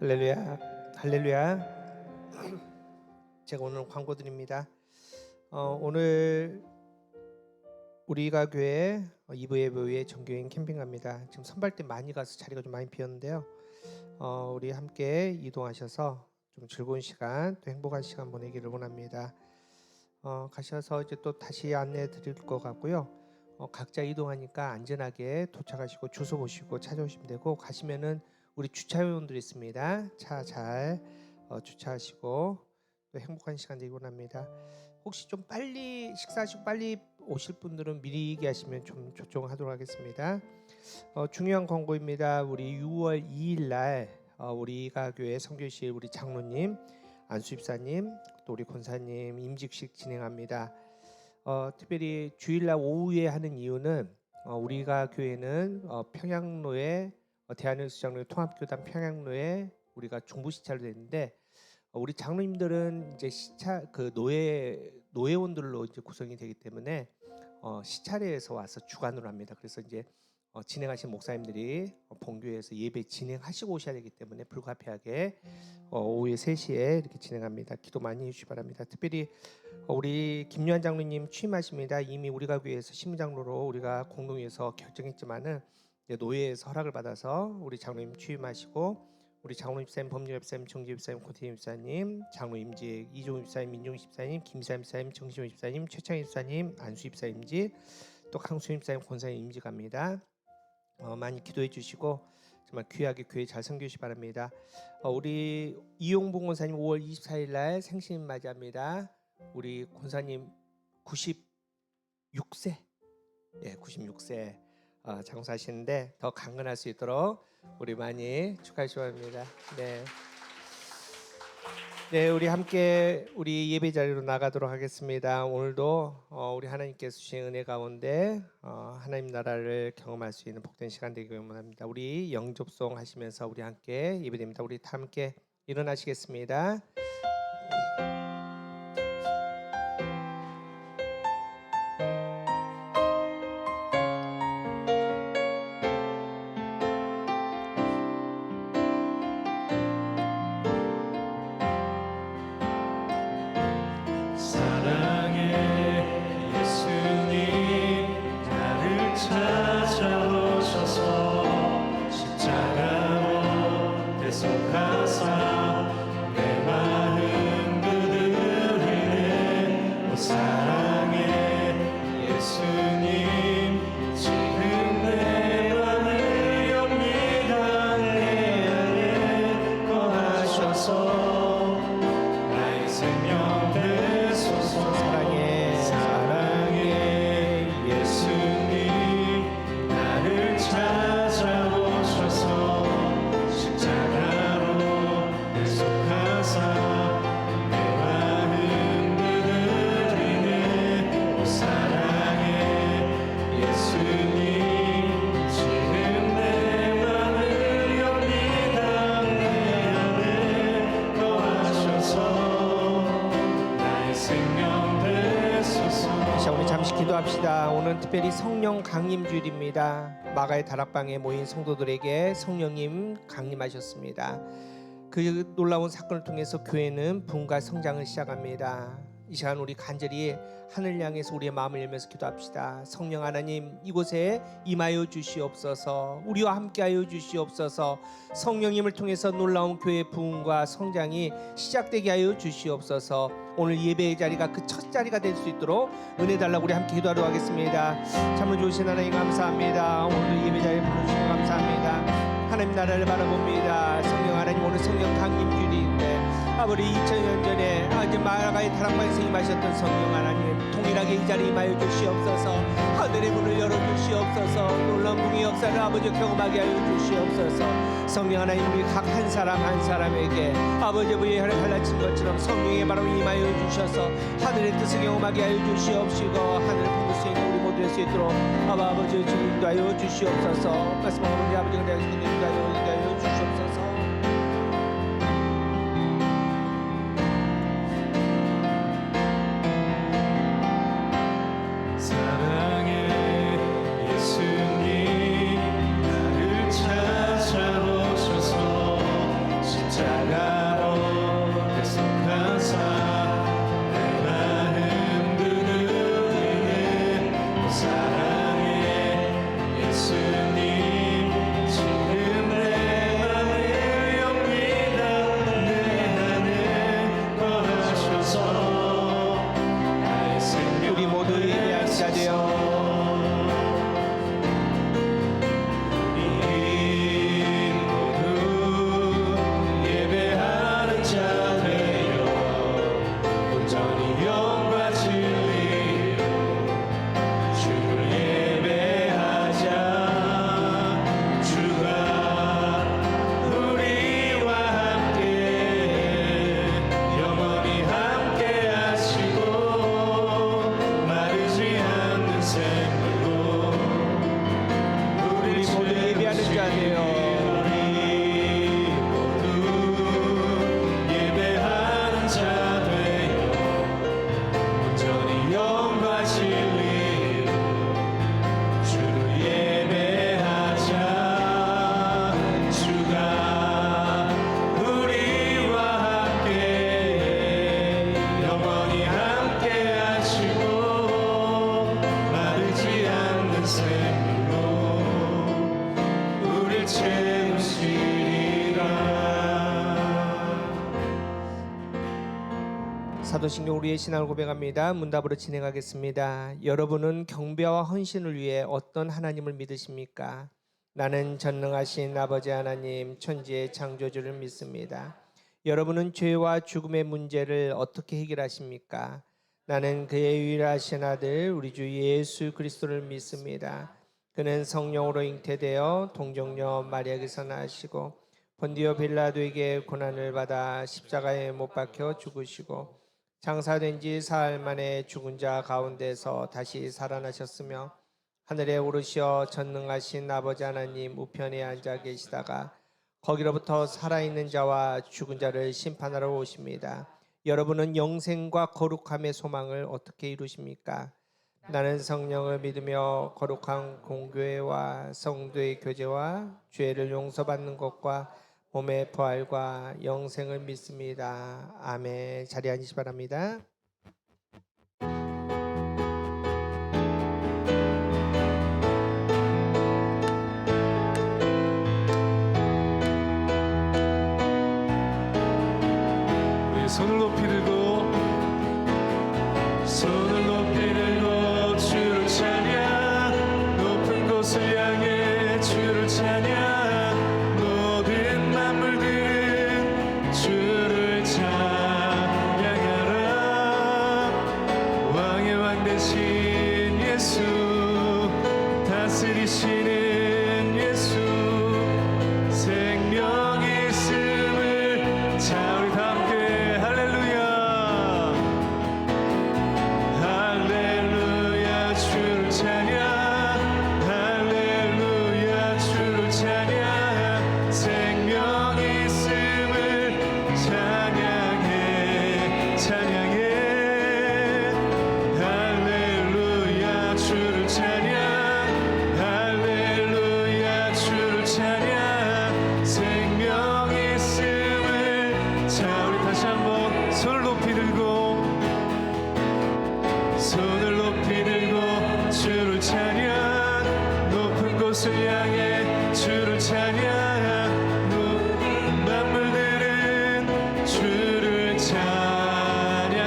할렐루야, 할렐루야. 제가 오늘 광고 드립니다. 오늘 우리가 교회 2부 예배후에 정교인 캠핑 갑니다. 지금 선발대 많이 가서 자리가 좀 많이 비었는데요. 우리 함께 이동하셔서 좀 즐거운 시간, 또 행복한 시간 보내기를 원합니다. 가셔서 이제 또 다시 안내 드릴 것 같고요. 각자 이동하니까 안전하게 도착하시고 주소 보시고 찾아오시면 되고, 가시면은 우리 주차요원들이 있습니다. 차 잘 주차하시고 또 행복한 시간 되기 원합니다. 혹시 좀 빨리 식사하시고 빨리 오실 분들은 미리 얘기하시면 좀 조정하도록 하겠습니다. 중요한 광고입니다. 우리 6월 2일 날 우리가 교회 선교실 우리 장로님, 안수 집사님, 또 우리 권사님 임직식 진행합니다. 특별히 주일날 오후에 하는 이유는 우리가 교회는 평양로에 대한예수장로 통합교단 평양로에 우리가 중부 시차로 됐는데, 우리 장로님들은 이제 시차 그 노예원들로 이제 구성이 되기 때문에 시차례에서 와서 주관을 합니다. 그래서 이제 진행하신 목사님들이 본교회에서 예배 진행하시고 오셔야 되기 때문에 불가피하게 오후에 3시에 이렇게 진행합니다. 기도 많이 해주시기 바랍니다. 특별히 우리 김요한 장로님 취임하십니다. 이미 우리가 교회에서 신무장로로 우리가 공동회에서 결정했지만은 노예에서 허락을 받아서 우리 장로님 취임하시고, 우리 장로 집사님, 법률 집사님, 정지 집사님, 고태임 집사님, 장로 임직 이종훈 집사님, 민종 집사님, 김사임 집사님, 정시호 집사님, 최창희 집사님, 안수 집사 임직, 또 강수임 집사님, 권사님 임직합니다. 많이 기도해 주시고 정말 귀하게 교회 잘 섬기시기 바랍니다. 우리 이용봉 권사님 5월 24일 날 생신 맞이합니다. 우리 권사님 96세, 96세 장사하시는데 더 강건할 수 있도록 우리 많이 축하해 주시기 바랍니다. 네, 우리 함께 우리 예배 자리로 나가도록 하겠습니다. 오늘도 우리 하나님께서 주신 은혜 가운데 하나님 나라를 경험할 수 있는 복된 시간 되기를 원합니다. 우리 영접송 하시면서 우리 함께 예배드립니다. 우리 다 함께 일어나시겠습니다. 기도합시다. 오늘 특별히 성령 강림 주일입니다. 마가의 다락방에 모인 성도들에게 성령님 강림하셨습니다. 그 놀라운 사건을 통해서 교회는 부흥과 성장을 시작합니다. 이 시간 우리 간절히 하늘 향해서 우리의 마음을 열면서 기도합시다. 성령 하나님, 이곳에 임하여 주시옵소서. 우리와 함께하여 주시옵소서. 성령님을 통해서 놀라운 교회의 부흥과 성장이 시작되게 하여 주시옵소서. 오늘 예배의 자리가 그 첫 자리가 될 수 있도록 은혜 달라고 우리 함께 기도하도록 하겠습니다. 참 좋으신 하나님 감사합니다. 오늘 예배 자리에 불러주시고 감사합니다. 하나님 나라를 바라봅니다. 성령 하나님, 오늘 성령 강림 주일인데 아버지 2000년 전에 마가의 다락방에서 임하셨던 성령 하나님, 동일하게 이 자리에 임하여 주시옵소서. 하늘의 문을 열어주시옵소서. 놀라운 부흥의 역사를 아버지 경험하게 하여 주시옵소서. 성령 하나님, 우리 각 한 사람 한 사람에게 아버지 부의 혈을 갈라친 것처럼 성령의 바람이 임하여 주셔서 하늘의 뜻을 경험하게 하여 주시옵시고, 하늘을 품을 수 있는 우리 모두 될 수 있도록 아버지 주님 인도하여 주시옵소서. 말씀하고 우리 아버지가 되어주시는 인도하여 주시옵소서. 예수님 나를 찾아오셔서 돼요. 사도신경 우리의 신앙을 고백합니다. 문답으로 진행하겠습니다. 여러분은 경배와 헌신을 위해 어떤 하나님을 믿으십니까? 나는 전능하신 아버지 하나님, 천지의 창조주를 믿습니다. 여러분은 죄와 죽음의 문제를 어떻게 해결하십니까? 나는 그의 유일하신 아들 우리 주 예수 그리스도를 믿습니다. 그는 성령으로 잉태되어 동정녀 마리아에게서 나시고 본디오 빌라도에게 고난을 받아 십자가에 못 박혀 죽으시고 장사된 지 사흘 만에 죽은 자 가운데서 다시 살아나셨으며 하늘에 오르시어 전능하신 아버지 하나님 우편에 앉아 계시다가 거기로부터 살아있는 자와 죽은 자를 심판하러 오십니다. 여러분은 영생과 거룩함의 소망을 어떻게 이루십니까? 나는 성령을 믿으며 거룩한 공교회와 성도의 교제와 죄를 용서받는 것과 몸의 부활과 영생을 믿습니다. 아멘. 자리에 앉으시 바랍니다. 우리 손을 높이 들고 주를 찬양 높은 곳을 향해 주를 찬양 주를 찬양하라. 왕의 왕 되신 예수 다스리시는 예수 생명이 있음을 자 우리 다 함께 할렐루야 할렐루야 주를 찬양 할렐루야 주를 찬양 생명이 있음을 찬양해 찬양해 할렐루야 주를 찬양 할렐루야 주를 찬양 생명이 있음을 자 우리 다시 한번 손을 높이 들고 주를 찬양 높은 곳을 향해 주를 찬양 높은 만물들은 주를 찬양하라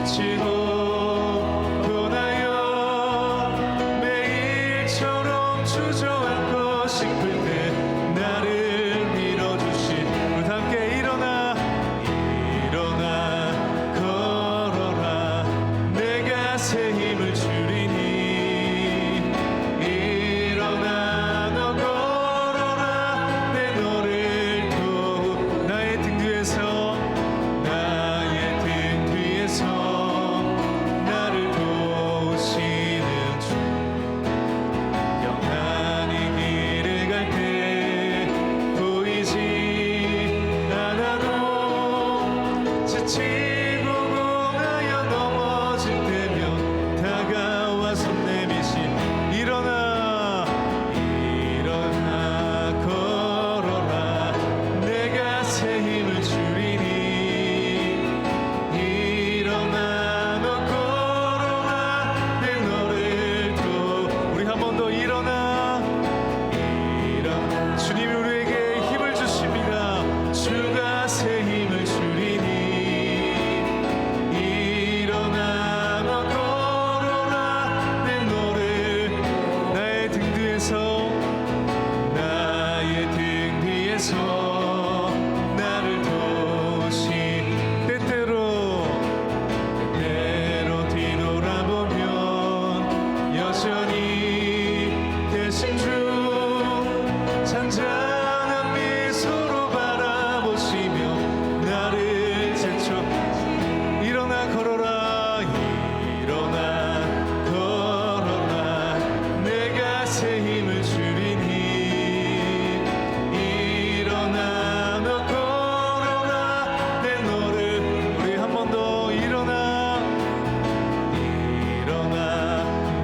지치고 고나여 매일처럼 주저앉고 싶을 때 나를 밀어주신 우리 함께 일어나 걸어라 내가 새 힘을 주리니 일어나 너 걸어라 내 너를 도우 나의 등 뒤에서 나를 도우시는 주 영원히 길을 갈 때 보이지 않아도 지치고 고나여 넘어질 때면 다가와 손 내미신 일어나 걸어라 내가 새 힘을 주리니 일어나 너 걸어라 내 너를 도 우리 한 번 더 일어나 주님이 우리에게 힘을 주십니다 주가 새 힘을 주리니 일어나 너 걸어라 내 너를 나의 등 뒤에서 나를 도우시 때때로 뒤돌아보면 여전히 계신 주 잔잔한 미소로 바라보시며 나를 제쳐 일어나 걸어라 내가 새 힘을 주리니 일어나 너 걸어라 내 너를 우리 한 번 더 일어나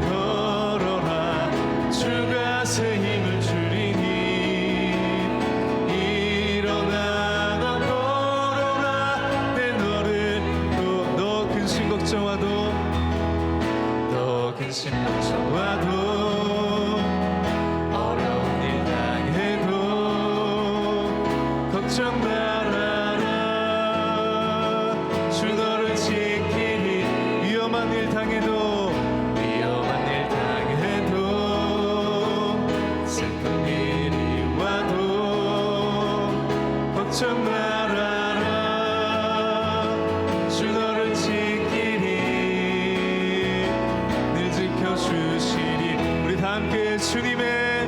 걸어라 주가 새 힘을 주리니 일어나 너 걸어라 내 너를 너 근심 걱정와도 어려운 일 당해도 걱정 말아라 주 너를 지키니 위험한 일 당해도 슬픈 일이 와도 걱정 말아라 주 너를 지키니 늘 지켜주시리 우리 다 함께 주님의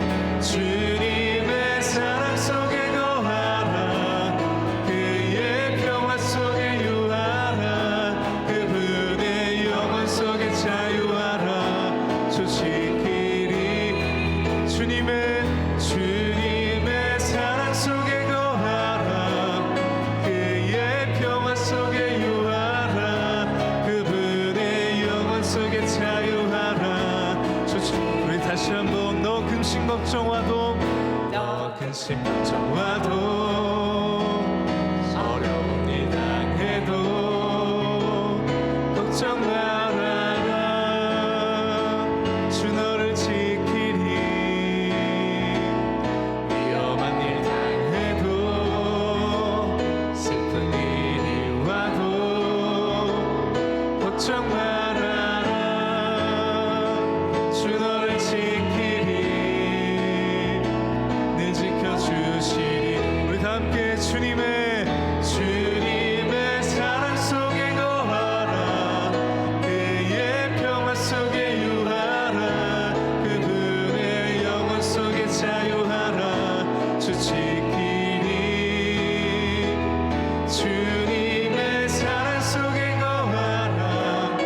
사랑 속에 거하라 그의 평화 속에 유하라 그분의 영원 속에 자유하라 주 지키리 주님의 사랑 속에 거하라 그의 평화 속에 유하라 그분의 영원 속에 자유하라 우리 다시 한번 너 근심 걱정 와도 어려운 일 당해도 걱정 말아라 주 너를 지키리 위험한 일 당해도 슬픈 일이 와도 걱정 말아라 주 너를 지키리 늘 지켜주시리 우리 다 함께 주님의 사랑 속에 거하라 그의 평화 속에 유하라 그분의 영원 속에 자유하라 주 지키리 주님의 사랑 속에 거하라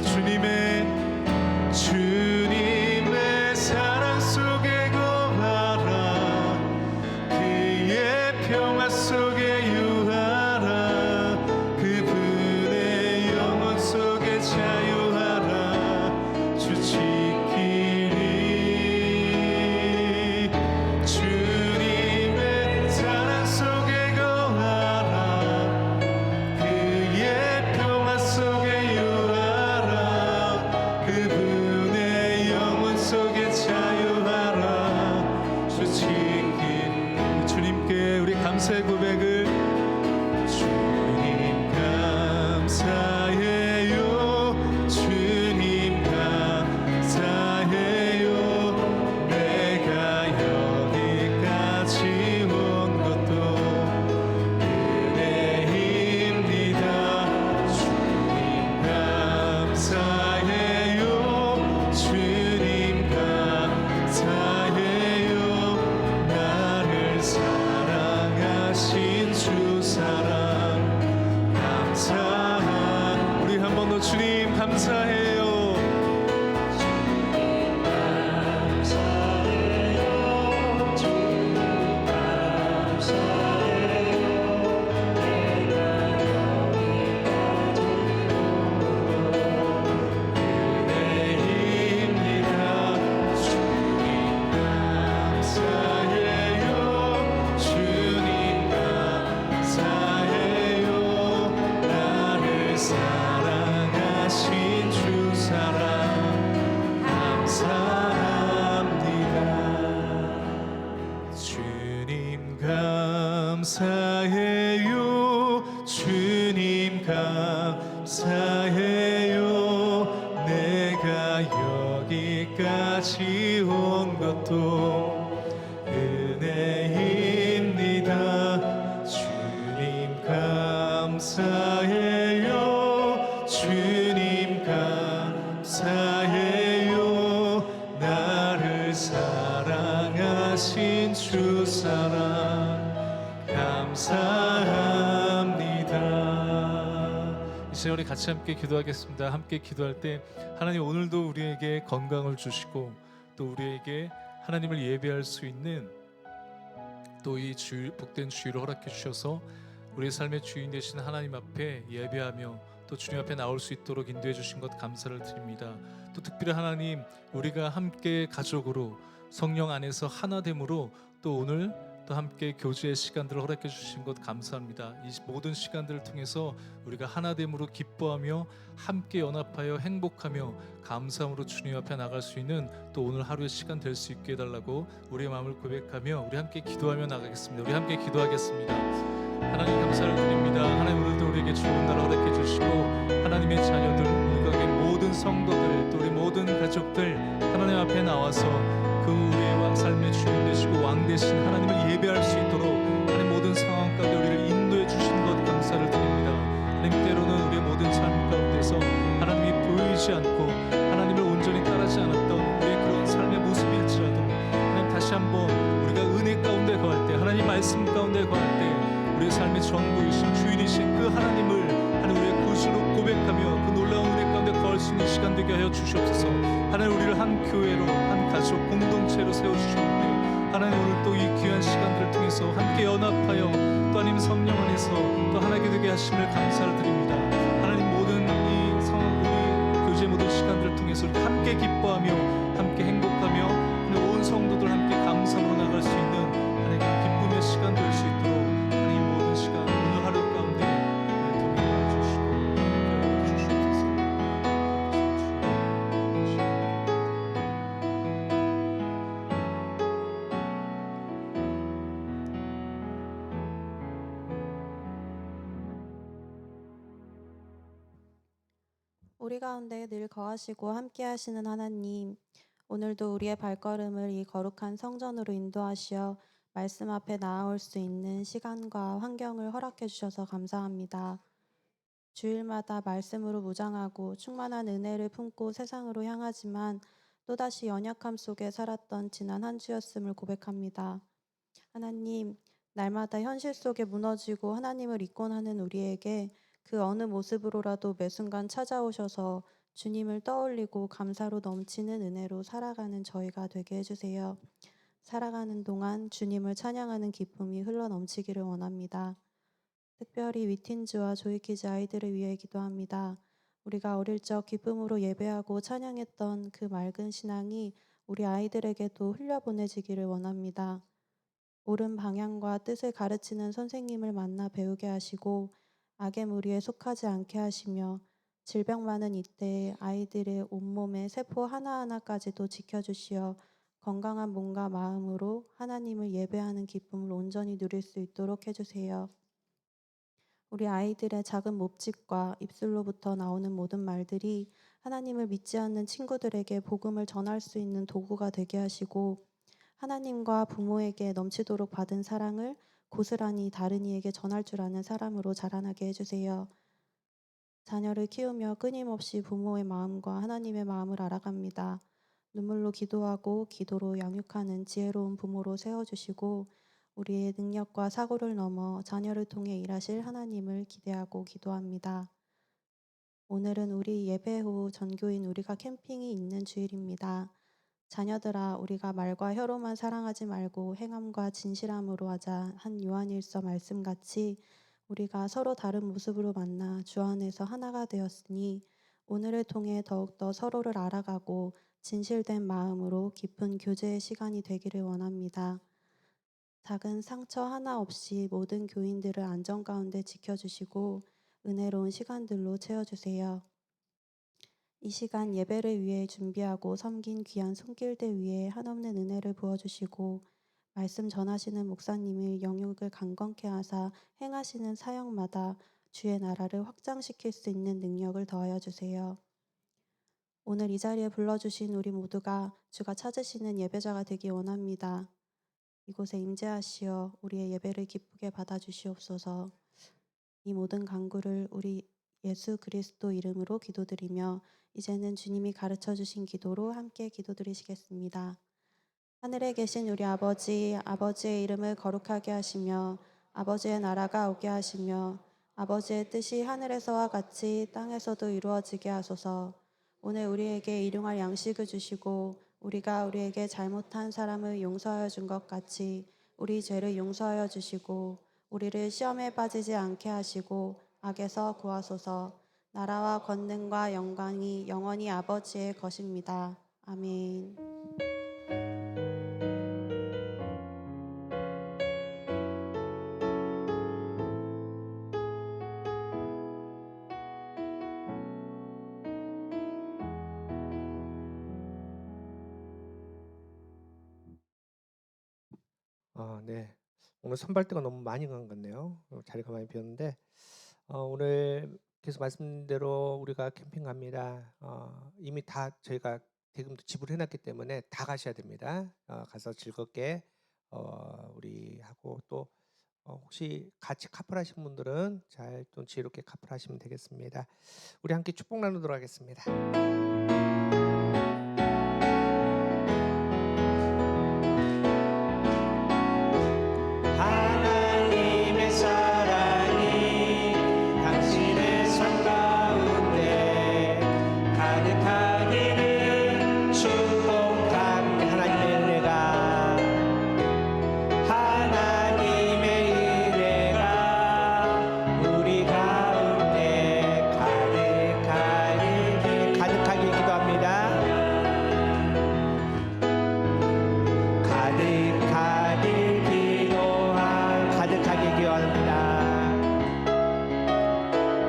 고백합니다. 주님의 사랑 속에 거하라. 그의 평화 속에 유하라. 그분의 영원 속에 자유하라. 주 지키리. 주님의 사랑 속에 거하라. 그의 평화 속에 유하라. 그분의 영원 속에 자유하라. 주 지키리. 주님께 우리 감사의 고백을. 주님 감사해요. 주님 감사해요. 내가 여기까지 온 것도 은혜입니다. 주님 감사해요. 주님 감사해요. 나를 사랑하신 주 사랑 감사함. 우리 한 번 더 주님 감사해요. 은혜입니다. 주님 감사해요. 주님 감사해요. 나를 사랑하신 주 사랑 감사합니다. 주님 감사해요. 주님 감사해요. 내가 여기까지 온 것도 은혜입니다. 주님 감사해요. 주님 감사해요. 나를 사랑하신 주 사랑 감사합니다. 이제 우리 같이 함께 기도하겠습니다. 함께 기도할 때 하나님 오늘도 우리에게 건강을 주시고 또 우리에게 하나님을 예배할 수 있는 또 이 복된 주일을 허락해 주셔서 우리 삶의 주인 되신 하나님 앞에 예배하며 또 주님 앞에 나올 수 있도록 인도해 주신 것 감사를 드립니다. 또 특별히 하나님 우리가 함께 가족으로 성령 안에서 하나됨으로 또 오늘 또 함께 교제의 시간들을 허락해 주신 것 감사합니다. 이 모든 시간들을 통해서 우리가 하나됨으로 기뻐하며 함께 연합하여 행복하며 감사함으로 주님 앞에 나갈 수 있는 또 오늘 하루의 시간 될 수 있게 해달라고 우리의 마음을 고백하며 우리 함께 기도하며 나가겠습니다. 우리 함께 기도하겠습니다. 하나님 감사를 드립니다. 하나님 오늘도 우리에게 좋은 날 허락해 주시고 하나님의 자녀들 우리에게 모든 성도들 또 우리 모든 가족들 하나님 앞에 나와서 그 우리의 왕 삶의 주인 되시고 왕 되신 하나님을 예배할 수 있도록 하나님 모든 상황 가운데 우리를 인도해 주신 것 감사를 드립니다. 하나님 때로는 우리의 모든 삶 가운데서 하나님이 보이지 않고 하나님을 온전히 따르지 않았던 우리의 그런 삶의 모습일지라도 하나님 다시 한번 우리가 은혜 가운데 거할 때 하나님 말씀 가운데 거할 때 우리의 삶의 전부이신 주인이신 그 하나님을 하나님 우리의 구주로 고백하며 그 놀라운 은혜 가운데 거할 수 있는 시간 되게 하여 주시옵소서. 하나님 우리를 한 교회로 한 가족 공동체로 세워주셨는데 하나님 오늘 또 이 귀한 시간들을 통해서 함께 연합하여 또 하나님 성령 안에서 또 하나님께 되게 하심을 감사를 드립니다. 하나님 모든 이 우리 교제 모든 시간들을 통해서 함께 기뻐하며 함께 행복하며 하나님 온 성도들 함께 감사로 나갈 수 있는 하나님 기쁨의 시간 될 수 있도록 하나님 모든 시간 오늘 하루 가운데 동행해 주시고 인도해 주시옵소서. 우리 가운데 늘 거하시고 함께 하시는 하나님, 오늘도 우리의 발걸음을 이 거룩한 성전으로 인도하시어 말씀 앞에 나아올 수 있는 시간과 환경을 허락해 주셔서 감사합니다. 주일마다 말씀으로 무장하고 충만한 은혜를 품고 세상으로 향하지만 또다시 연약함 속에 살았던 지난 한 주였음을 고백합니다. 하나님, 날마다 현실 속에 무너지고 하나님을 잊곤 하는 우리에게 그 어느 모습으로라도 매 순간 찾아오셔서 주님을 떠올리고 감사로 넘치는 은혜로 살아가는 저희가 되게 해주세요. 살아가는 동안 주님을 찬양하는 기쁨이 흘러 넘치기를 원합니다. 특별히 위틴즈와 조이키즈 아이들을 위해 기도합니다. 우리가 어릴 적 기쁨으로 예배하고 찬양했던 그 맑은 신앙이 우리 아이들에게도 흘려보내지기를 원합니다. 옳은 방향과 뜻을 가르치는 선생님을 만나 배우게 하시고 악의 무리에 속하지 않게 하시며 질병 많은 이때에 아이들의 온몸의 세포 하나하나까지도 지켜주시어 건강한 몸과 마음으로 하나님을 예배하는 기쁨을 온전히 누릴 수 있도록 해주세요. 우리 아이들의 작은 몸짓과 입술로부터 나오는 모든 말들이 하나님을 믿지 않는 친구들에게 복음을 전할 수 있는 도구가 되게 하시고 하나님과 부모에게 넘치도록 받은 사랑을 고스란히 다른 이에게 전할 줄 아는 사람으로 자라나게 해주세요. 자녀를 키우며 끊임없이 부모의 마음과 하나님의 마음을 알아갑니다. 눈물로 기도하고 기도로 양육하는 지혜로운 부모로 세워주시고 우리의 능력과 사고를 넘어 자녀를 통해 일하실 하나님을 기대하고 기도합니다. 오늘은 우리 예배 후 전교인 우리가 캠핑이 있는 주일입니다. 자녀들아, 우리가 말과 혀로만 사랑하지 말고 행함과 진실함으로 하자 한 요한일서 말씀같이 우리가 서로 다른 모습으로 만나 주 안에서 하나가 되었으니 오늘을 통해 더욱더 서로를 알아가고 진실된 마음으로 깊은 교제의 시간이 되기를 원합니다. 작은 상처 하나 없이 모든 교인들을 안전 가운데 지켜주시고 은혜로운 시간들로 채워주세요. 이 시간 예배를 위해 준비하고 섬긴 귀한 손길들 위에 한없는 은혜를 부어주시고 말씀 전하시는 목사님의 영육을 강건케 하사 행하시는 사역마다 주의 나라를 확장시킬 수 있는 능력을 더하여 주세요. 오늘 이 자리에 불러주신 우리 모두가 주가 찾으시는 예배자가 되기 원합니다. 이곳에 임재하시어 우리의 예배를 기쁘게 받아주시옵소서. 이 모든 간구를 우리 예수 그리스도 이름으로 기도드리며 이제는 주님이 가르쳐 주신 기도로 함께 기도드리시겠습니다. 하늘에 계신 우리 아버지, 아버지의 이름을 거룩하게 하시며 아버지의 나라가 오게 하시며 아버지의 뜻이 하늘에서와 같이 땅에서도 이루어지게 하소서. 오늘 우리에게 일용할 양식을 주시고 우리가 우리에게 잘못한 사람을 용서하여 준 것 같이 우리 죄를 용서하여 주시고 우리를 시험에 빠지지 않게 하시고 악에서 구하소서. 나라와 권능과 영광이 영원히 아버지의 것입니다. 아멘. 네. 오늘 선발대가 너무 많이 간 것 같네요. 자리가 많이 비었는데 오늘 계속 말씀대로 우리가 캠핑 갑니다. 이미 다 저희가 대금도 지불해 놨기 때문에 다 가셔야 됩니다. 가서 즐겁게 우리 하고 또 혹시 같이 카풀하신 분들은 잘 또 지혜롭게 카풀하시면 되겠습니다. 우리 함께 축복 나누도록 하겠습니다. 하나님의 사랑이 당신의 삶 가운데 가득하기를 축복합니다. 하나님의 은혜가 우리 가운데 가득하게 기도합니다. 가득하게 기도합니다.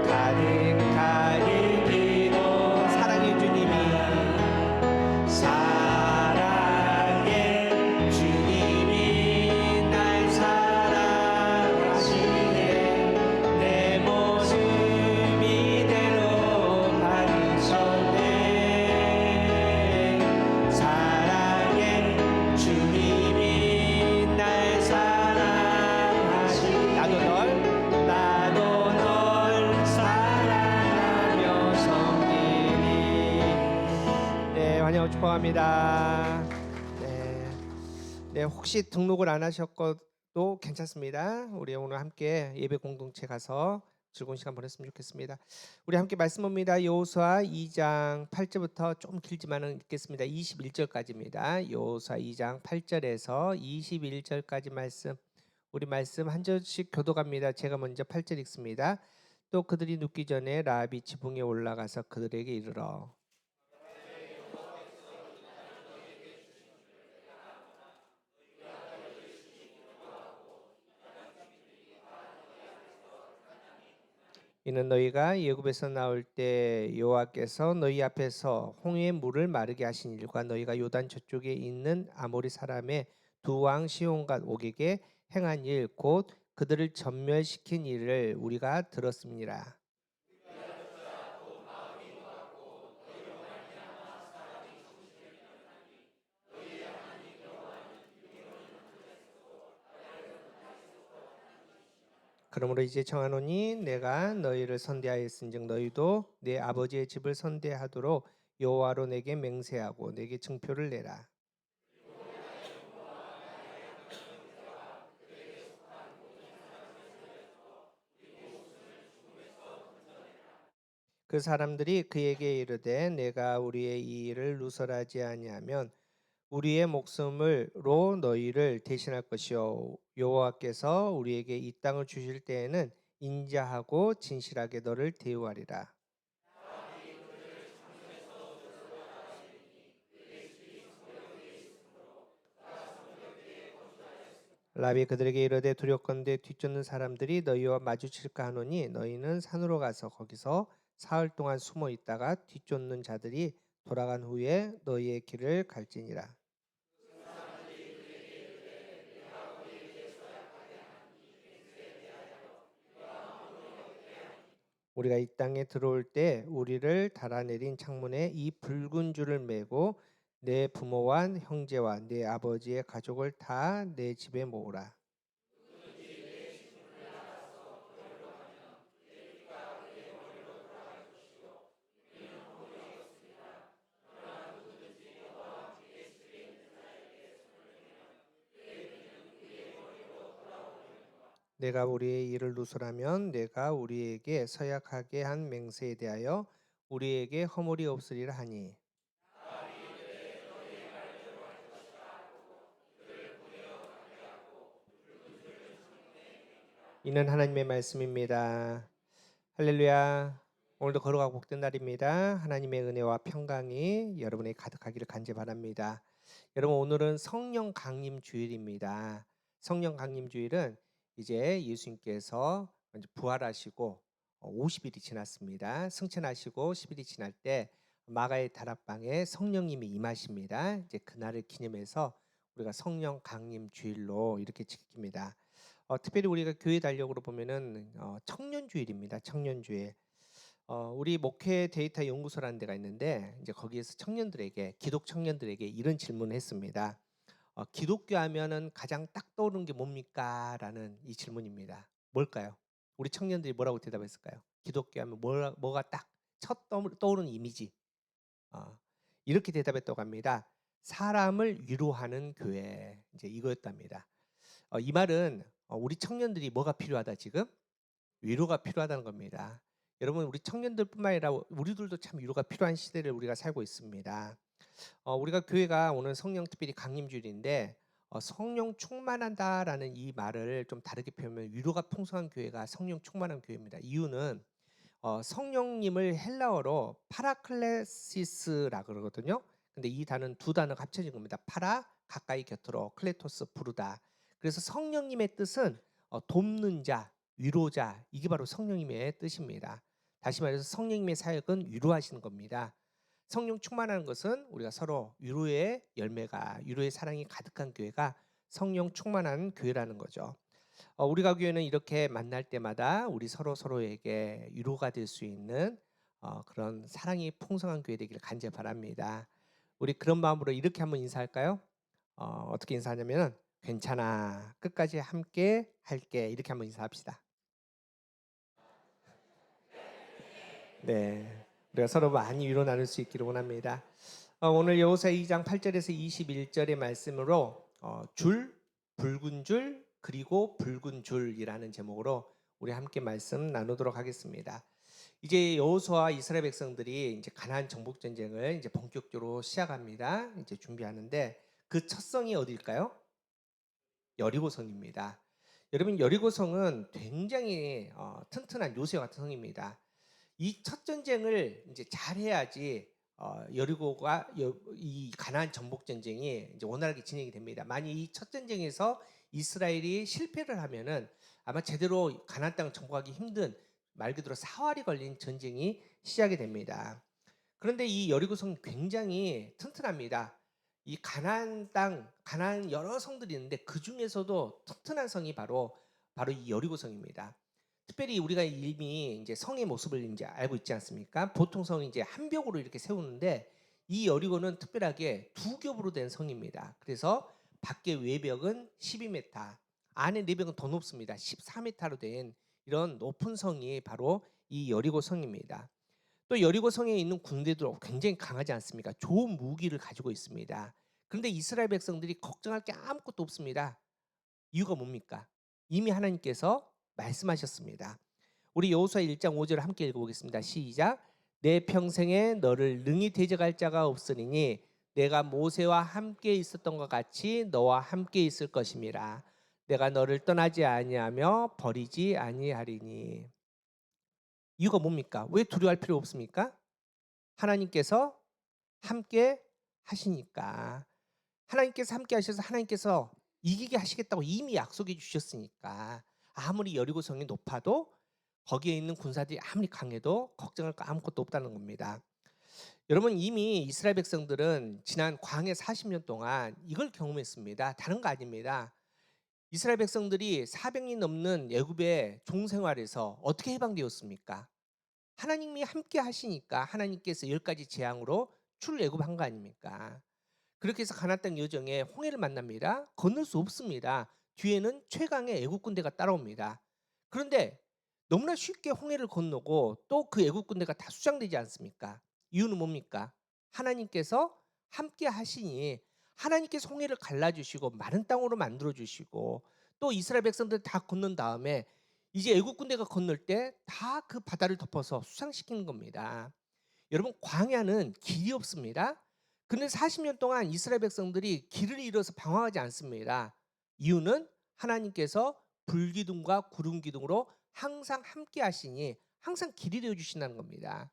가득하게 기도. 사랑의 주님이 날 사랑하시네. 내 모습 이대로 가르쳤네. 사랑의 주님이 날 사랑하시네. 나도 널 사랑하며 섬기니. 네, 환영을 축복합니다. 네, 혹시 등록을 안 하셨어도 괜찮습니다. 우리 오늘 함께 예배 공동체 가서 즐거운 시간 보냈으면 좋겠습니다. 우리 함께 말씀 봅니다. 여호수아 2장 8절부터 좀 길지만은 읽겠습니다. 21절까지입니다. 여호수아 2장 8절에서 21절까지 말씀. 우리 말씀 한 절씩 교독합니다. 제가 먼저 8절 읽습니다. 또 그들이 눕기 전에 라합이 지붕에 올라가서 그들에게 이르러 이는 너희가 애굽에서 나올 때 여호와께서 너희 앞에서 홍해의 물을 마르게 하신 일과 너희가 요단 저쪽에 있는 아모리 사람의 두 왕 시온과 옥에게 행한 일 곧 그들을 전멸시킨 일을 우리가 들었습니다. 그러므로 이제 정하노니 내가 너희를 선대하였은즉 너희도 내 아버지의 집을 선대하도록 여호와로 내게 맹세하고 내게 증표를 내라. 그 사람들이 그에게 이르되 내가 우리의 이 일을 누설하지 아니하면 우리의 목숨으로 너희를 대신할 것이요 여호와께서 우리에게 이 땅을 주실 때에는 인자하고 진실하게 너를 대우하리라. 라비 그들에게 이르되 두렵건대 뒤쫓는 사람들이 너희와 마주칠까 하노니 너희는 산으로 가서 거기서 사흘 동안 숨어 있다가 뒤쫓는 자들이 돌아간 후에 너희의 길을 갈지니라. 우리가 이 땅에 들어올 때 우리를 달아내린 창문에 이 붉은 줄을 매고 내 부모와 형제와 내 아버지의 가족을 다 내 집에 모으라. 내가 우리의 일을 누설하면 내가 우리에게 서약하게 한 맹세에 대하여 우리에게 허물이 없으리라 하니 이는 하나님의 말씀입니다. 할렐루야. 오늘도 거룩하고 복된 날입니다. 하나님의 은혜와 평강이 여러분에게 가득하기를 간절히 바랍니다. 여러분 오늘은 성령 강림 주일입니다. 성령 강림 주일은 이제 예수님께서 이제 부활하시고 50일이 지났습니다. 승천하시고 10일이 지날 때 마가의 다락방에 성령님이 임하십니다. 이제 그날을 기념해서 우리가 성령 강림 주일로 이렇게 지킵니다. 특별히 우리가 교회 달력으로 보면은 청년 주일입니다. 청년 주일. 우리 목회 데이터 연구소라는 데가 있는데 이제 거기에서 청년들에게 기독 청년들에게 이런 질문을 했습니다. 기독교 하면은 가장 딱 떠오르는 게 뭡니까?라는 이 질문입니다. 뭘까요? 우리 청년들이 뭐라고 대답했을까요? 기독교 하면 뭐가 딱 첫 떠오르는 이미지. 어, 이렇게 대답했다고 합니다. 사람을 위로하는 교회. 이제 이거였답니다. 이 말은 우리 청년들이 뭐가 필요하다 지금? 위로가 필요하다는 겁니다. 여러분 우리 청년들뿐만 아니라 우리들도 참 위로가 필요한 시대를 우리가 살고 있습니다. 우리가 교회가 오늘 성령 특별히 강림주일인데 성령 충만한다라는 이 말을 좀 다르게 표현하면 위로가 풍성한 교회가 성령 충만한 교회입니다. 이유는 성령님을 헬라어로 파라클레시스라 그러거든요. 근데 이 단어는 두 단어가 합쳐진 겁니다. 파라 가까이 곁으로 클레토스 부르다. 그래서 성령님의 뜻은 돕는 자, 위로자 이게 바로 성령님의 뜻입니다. 다시 말해서 성령님의 사역은 위로하시는 겁니다. 성령 충만하는 것은 우리가 서로 위로의 열매가 위로의 사랑이 가득한 교회가 성령 충만한 교회라는 거죠. 우리가 교회는 이렇게 만날 때마다 우리 서로에게 위로가 될 수 있는 그런 사랑이 풍성한 교회 되기를 간절히 바랍니다. 우리 그런 마음으로 이렇게 한번 인사할까요? 어떻게 인사하냐면 괜찮아 끝까지 함께 할게 이렇게 한번 인사합시다. 네, 우리가 서로 많이 위로 나눌 수 있기를 원합니다. 오늘 여호수아 2장 8절에서 21절의 말씀으로 줄, 붉은 줄 그리고 붉은 줄이라는 제목으로 우리 함께 말씀 나누도록 하겠습니다. 이제 여호수아와 이스라엘 백성들이 이제 가나안 정복 전쟁을 이제 본격적으로 시작합니다. 이제 준비하는데 그 첫 성이 어디일까요? 여리고성입니다. 여러분 여리고성은 굉장히 튼튼한 요새 같은 성입니다. 이 첫 전쟁을 이제 잘해야지 여리고가 이 가나안 정복 전쟁이 이제 원활하게 진행이 됩니다. 만약 이 첫 전쟁에서 이스라엘이 실패를 하면은 아마 제대로 가나안 땅을 정복하기 힘든 말 그대로 사활이 걸린 전쟁이 시작이 됩니다. 그런데 이 여리고성이 굉장히 튼튼합니다. 이 가나안 땅, 가나안 여러 성들이 있는데 그 중에서도 튼튼한 성이 바로 이 여리고성입니다. 특별히 우리가 이미 이제 성의 모습을 이제 알고 있지 않습니까? 보통 성이 이제 한 벽으로 이렇게 세우는데 이 여리고는 특별하게 두 겹으로 된 성입니다. 그래서 밖의 외벽은 12m, 안에 내벽은 더 높습니다. 14m로 된 이런 높은 성이 바로 이 여리고 성입니다. 또 여리고 성에 있는 군대도 굉장히 강하지 않습니까? 좋은 무기를 가지고 있습니다. 그런데 이스라엘 백성들이 걱정할 게 아무것도 없습니다. 이유가 뭡니까? 이미 하나님께서 말씀하셨습니다. 우리 여호수아 1장 5절을 함께 읽어보겠습니다. 시작. 내 평생에 너를 능히 대적할 자가 없으리니 내가 모세와 함께 있었던 것 같이 너와 함께 있을 것임이라. 내가 너를 떠나지 아니하며 버리지 아니하리니. 이유가 뭡니까? 왜 두려워할 필요 없습니까? 하나님께서 함께 하시니까. 하나님께서 함께 하셔서 하나님께서 이기게 하시겠다고 이미 약속해 주셨으니까 아무리 여리고성이 높아도 거기에 있는 군사들이 아무리 강해도 걱정할 거 아무것도 없다는 겁니다. 여러분 이미 이스라엘 백성들은 지난 광해 40년 동안 이걸 경험했습니다. 다른 거 아닙니다. 이스라엘 백성들이 400년 넘는 애굽의 종생활에서 어떻게 해방되었습니까? 하나님이 함께 하시니까 하나님께서 10가지 재앙으로 출애굽한 거 아닙니까? 그렇게 해서 가나안 땅 여정에 홍해를 만납니다. 건널 수 없습니다. 뒤에는 최강의 애국 군대가 따라옵니다. 그런데 너무나 쉽게 홍해를 건너고 또 그 애국 군대가 다 수장되지 않습니까? 이유는 뭡니까? 하나님께서 함께 하시니 하나님께서 홍해를 갈라주시고 마른 땅으로 만들어주시고 또 이스라엘 백성들 다 건넌 다음에 이제 애국 군대가 건널 때 다 그 바다를 덮어서 수상시키는 겁니다. 여러분 광야는 길이 없습니다. 근데 40년 동안 이스라엘 백성들이 길을 잃어서 방황하지 않습니다. 이유는 하나님께서 불기둥과 구름기둥으로 항상 함께 하시니 항상 길이 되어 주신다는 겁니다.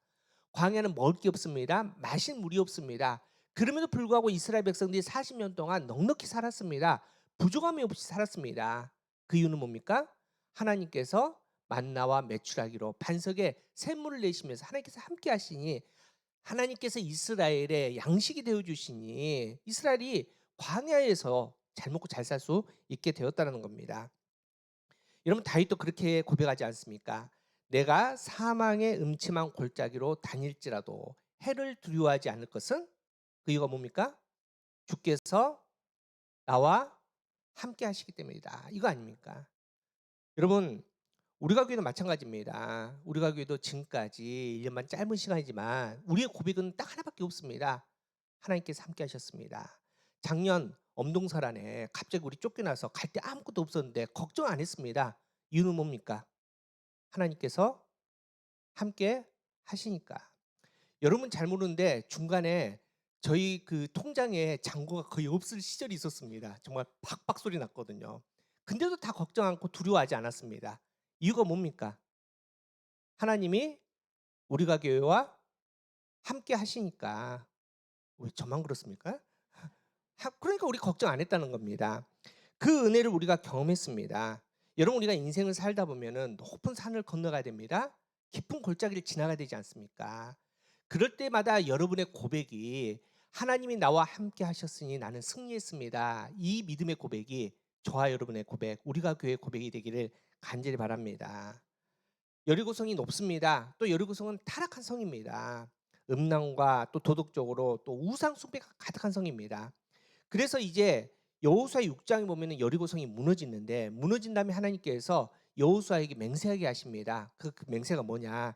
광야는 먹을 게 없습니다. 마실 물이 없습니다. 그럼에도 불구하고 이스라엘 백성들이 40년 동안 넉넉히 살았습니다. 부족함이 없이 살았습니다. 그 이유는 뭡니까? 하나님께서 만나와 메추라기로 반석에 샘물을 내시면서 하나님께서 함께 하시니 하나님께서 이스라엘의 양식이 되어 주시니 이스라엘이 광야에서 잘 먹고 잘 살 수 있게 되었다는 겁니다. 여러분 다윗도 그렇게 고백하지 않습니까? 내가 사망의 음침한 골짜기로 다닐지라도 해를 두려워하지 않을 것은 그 이유가 뭡니까? 주께서 나와 함께 하시기 때문이다. 이거 아닙니까? 여러분 우리가 교회도 마찬가지입니다. 우리가 교회도 지금까지 1년만 짧은 시간이지만 우리의 고백은 딱 하나밖에 없습니다. 하나님께서 함께 하셨습니다. 작년 엄동설안에 갑자기 우리 쫓겨나서 갈 데 아무것도 없었는데 걱정 안 했습니다. 이유는 뭡니까? 하나님께서 함께 하시니까. 여러분 잘 모르는데 중간에 저희 그 통장에 잔고가 거의 없을 시절이 있었습니다. 정말 팍팍 소리 났거든요. 근데도 다 걱정 않고 두려워하지 않았습니다. 이유가 뭡니까? 하나님이 우리가 교회와 함께 하시니까. 왜 저만 그렇습니까? 그러니까 우리 걱정 안 했다는 겁니다. 그 은혜를 우리가 경험했습니다. 여러분 우리가 인생을 살다 보면은 높은 산을 건너가야 됩니다. 깊은 골짜기를 지나가야 되지 않습니까? 그럴 때마다 여러분의 고백이 하나님이 나와 함께 하셨으니 나는 승리했습니다. 이 믿음의 고백이 저와 여러분의 고백, 우리가 교회의 고백이 되기를 간절히 바랍니다. 여리고성이 높습니다. 또 여리고성은 타락한 성입니다. 음란과 또 도덕적으로 또 우상 숭배가 가득한 성입니다. 그래서 이제 여호수아 6장에 보면은 여리고성이 무너지는데 무너진 다음에 하나님께서 여호수아에게 맹세하게 하십니다. 그 맹세가 뭐냐?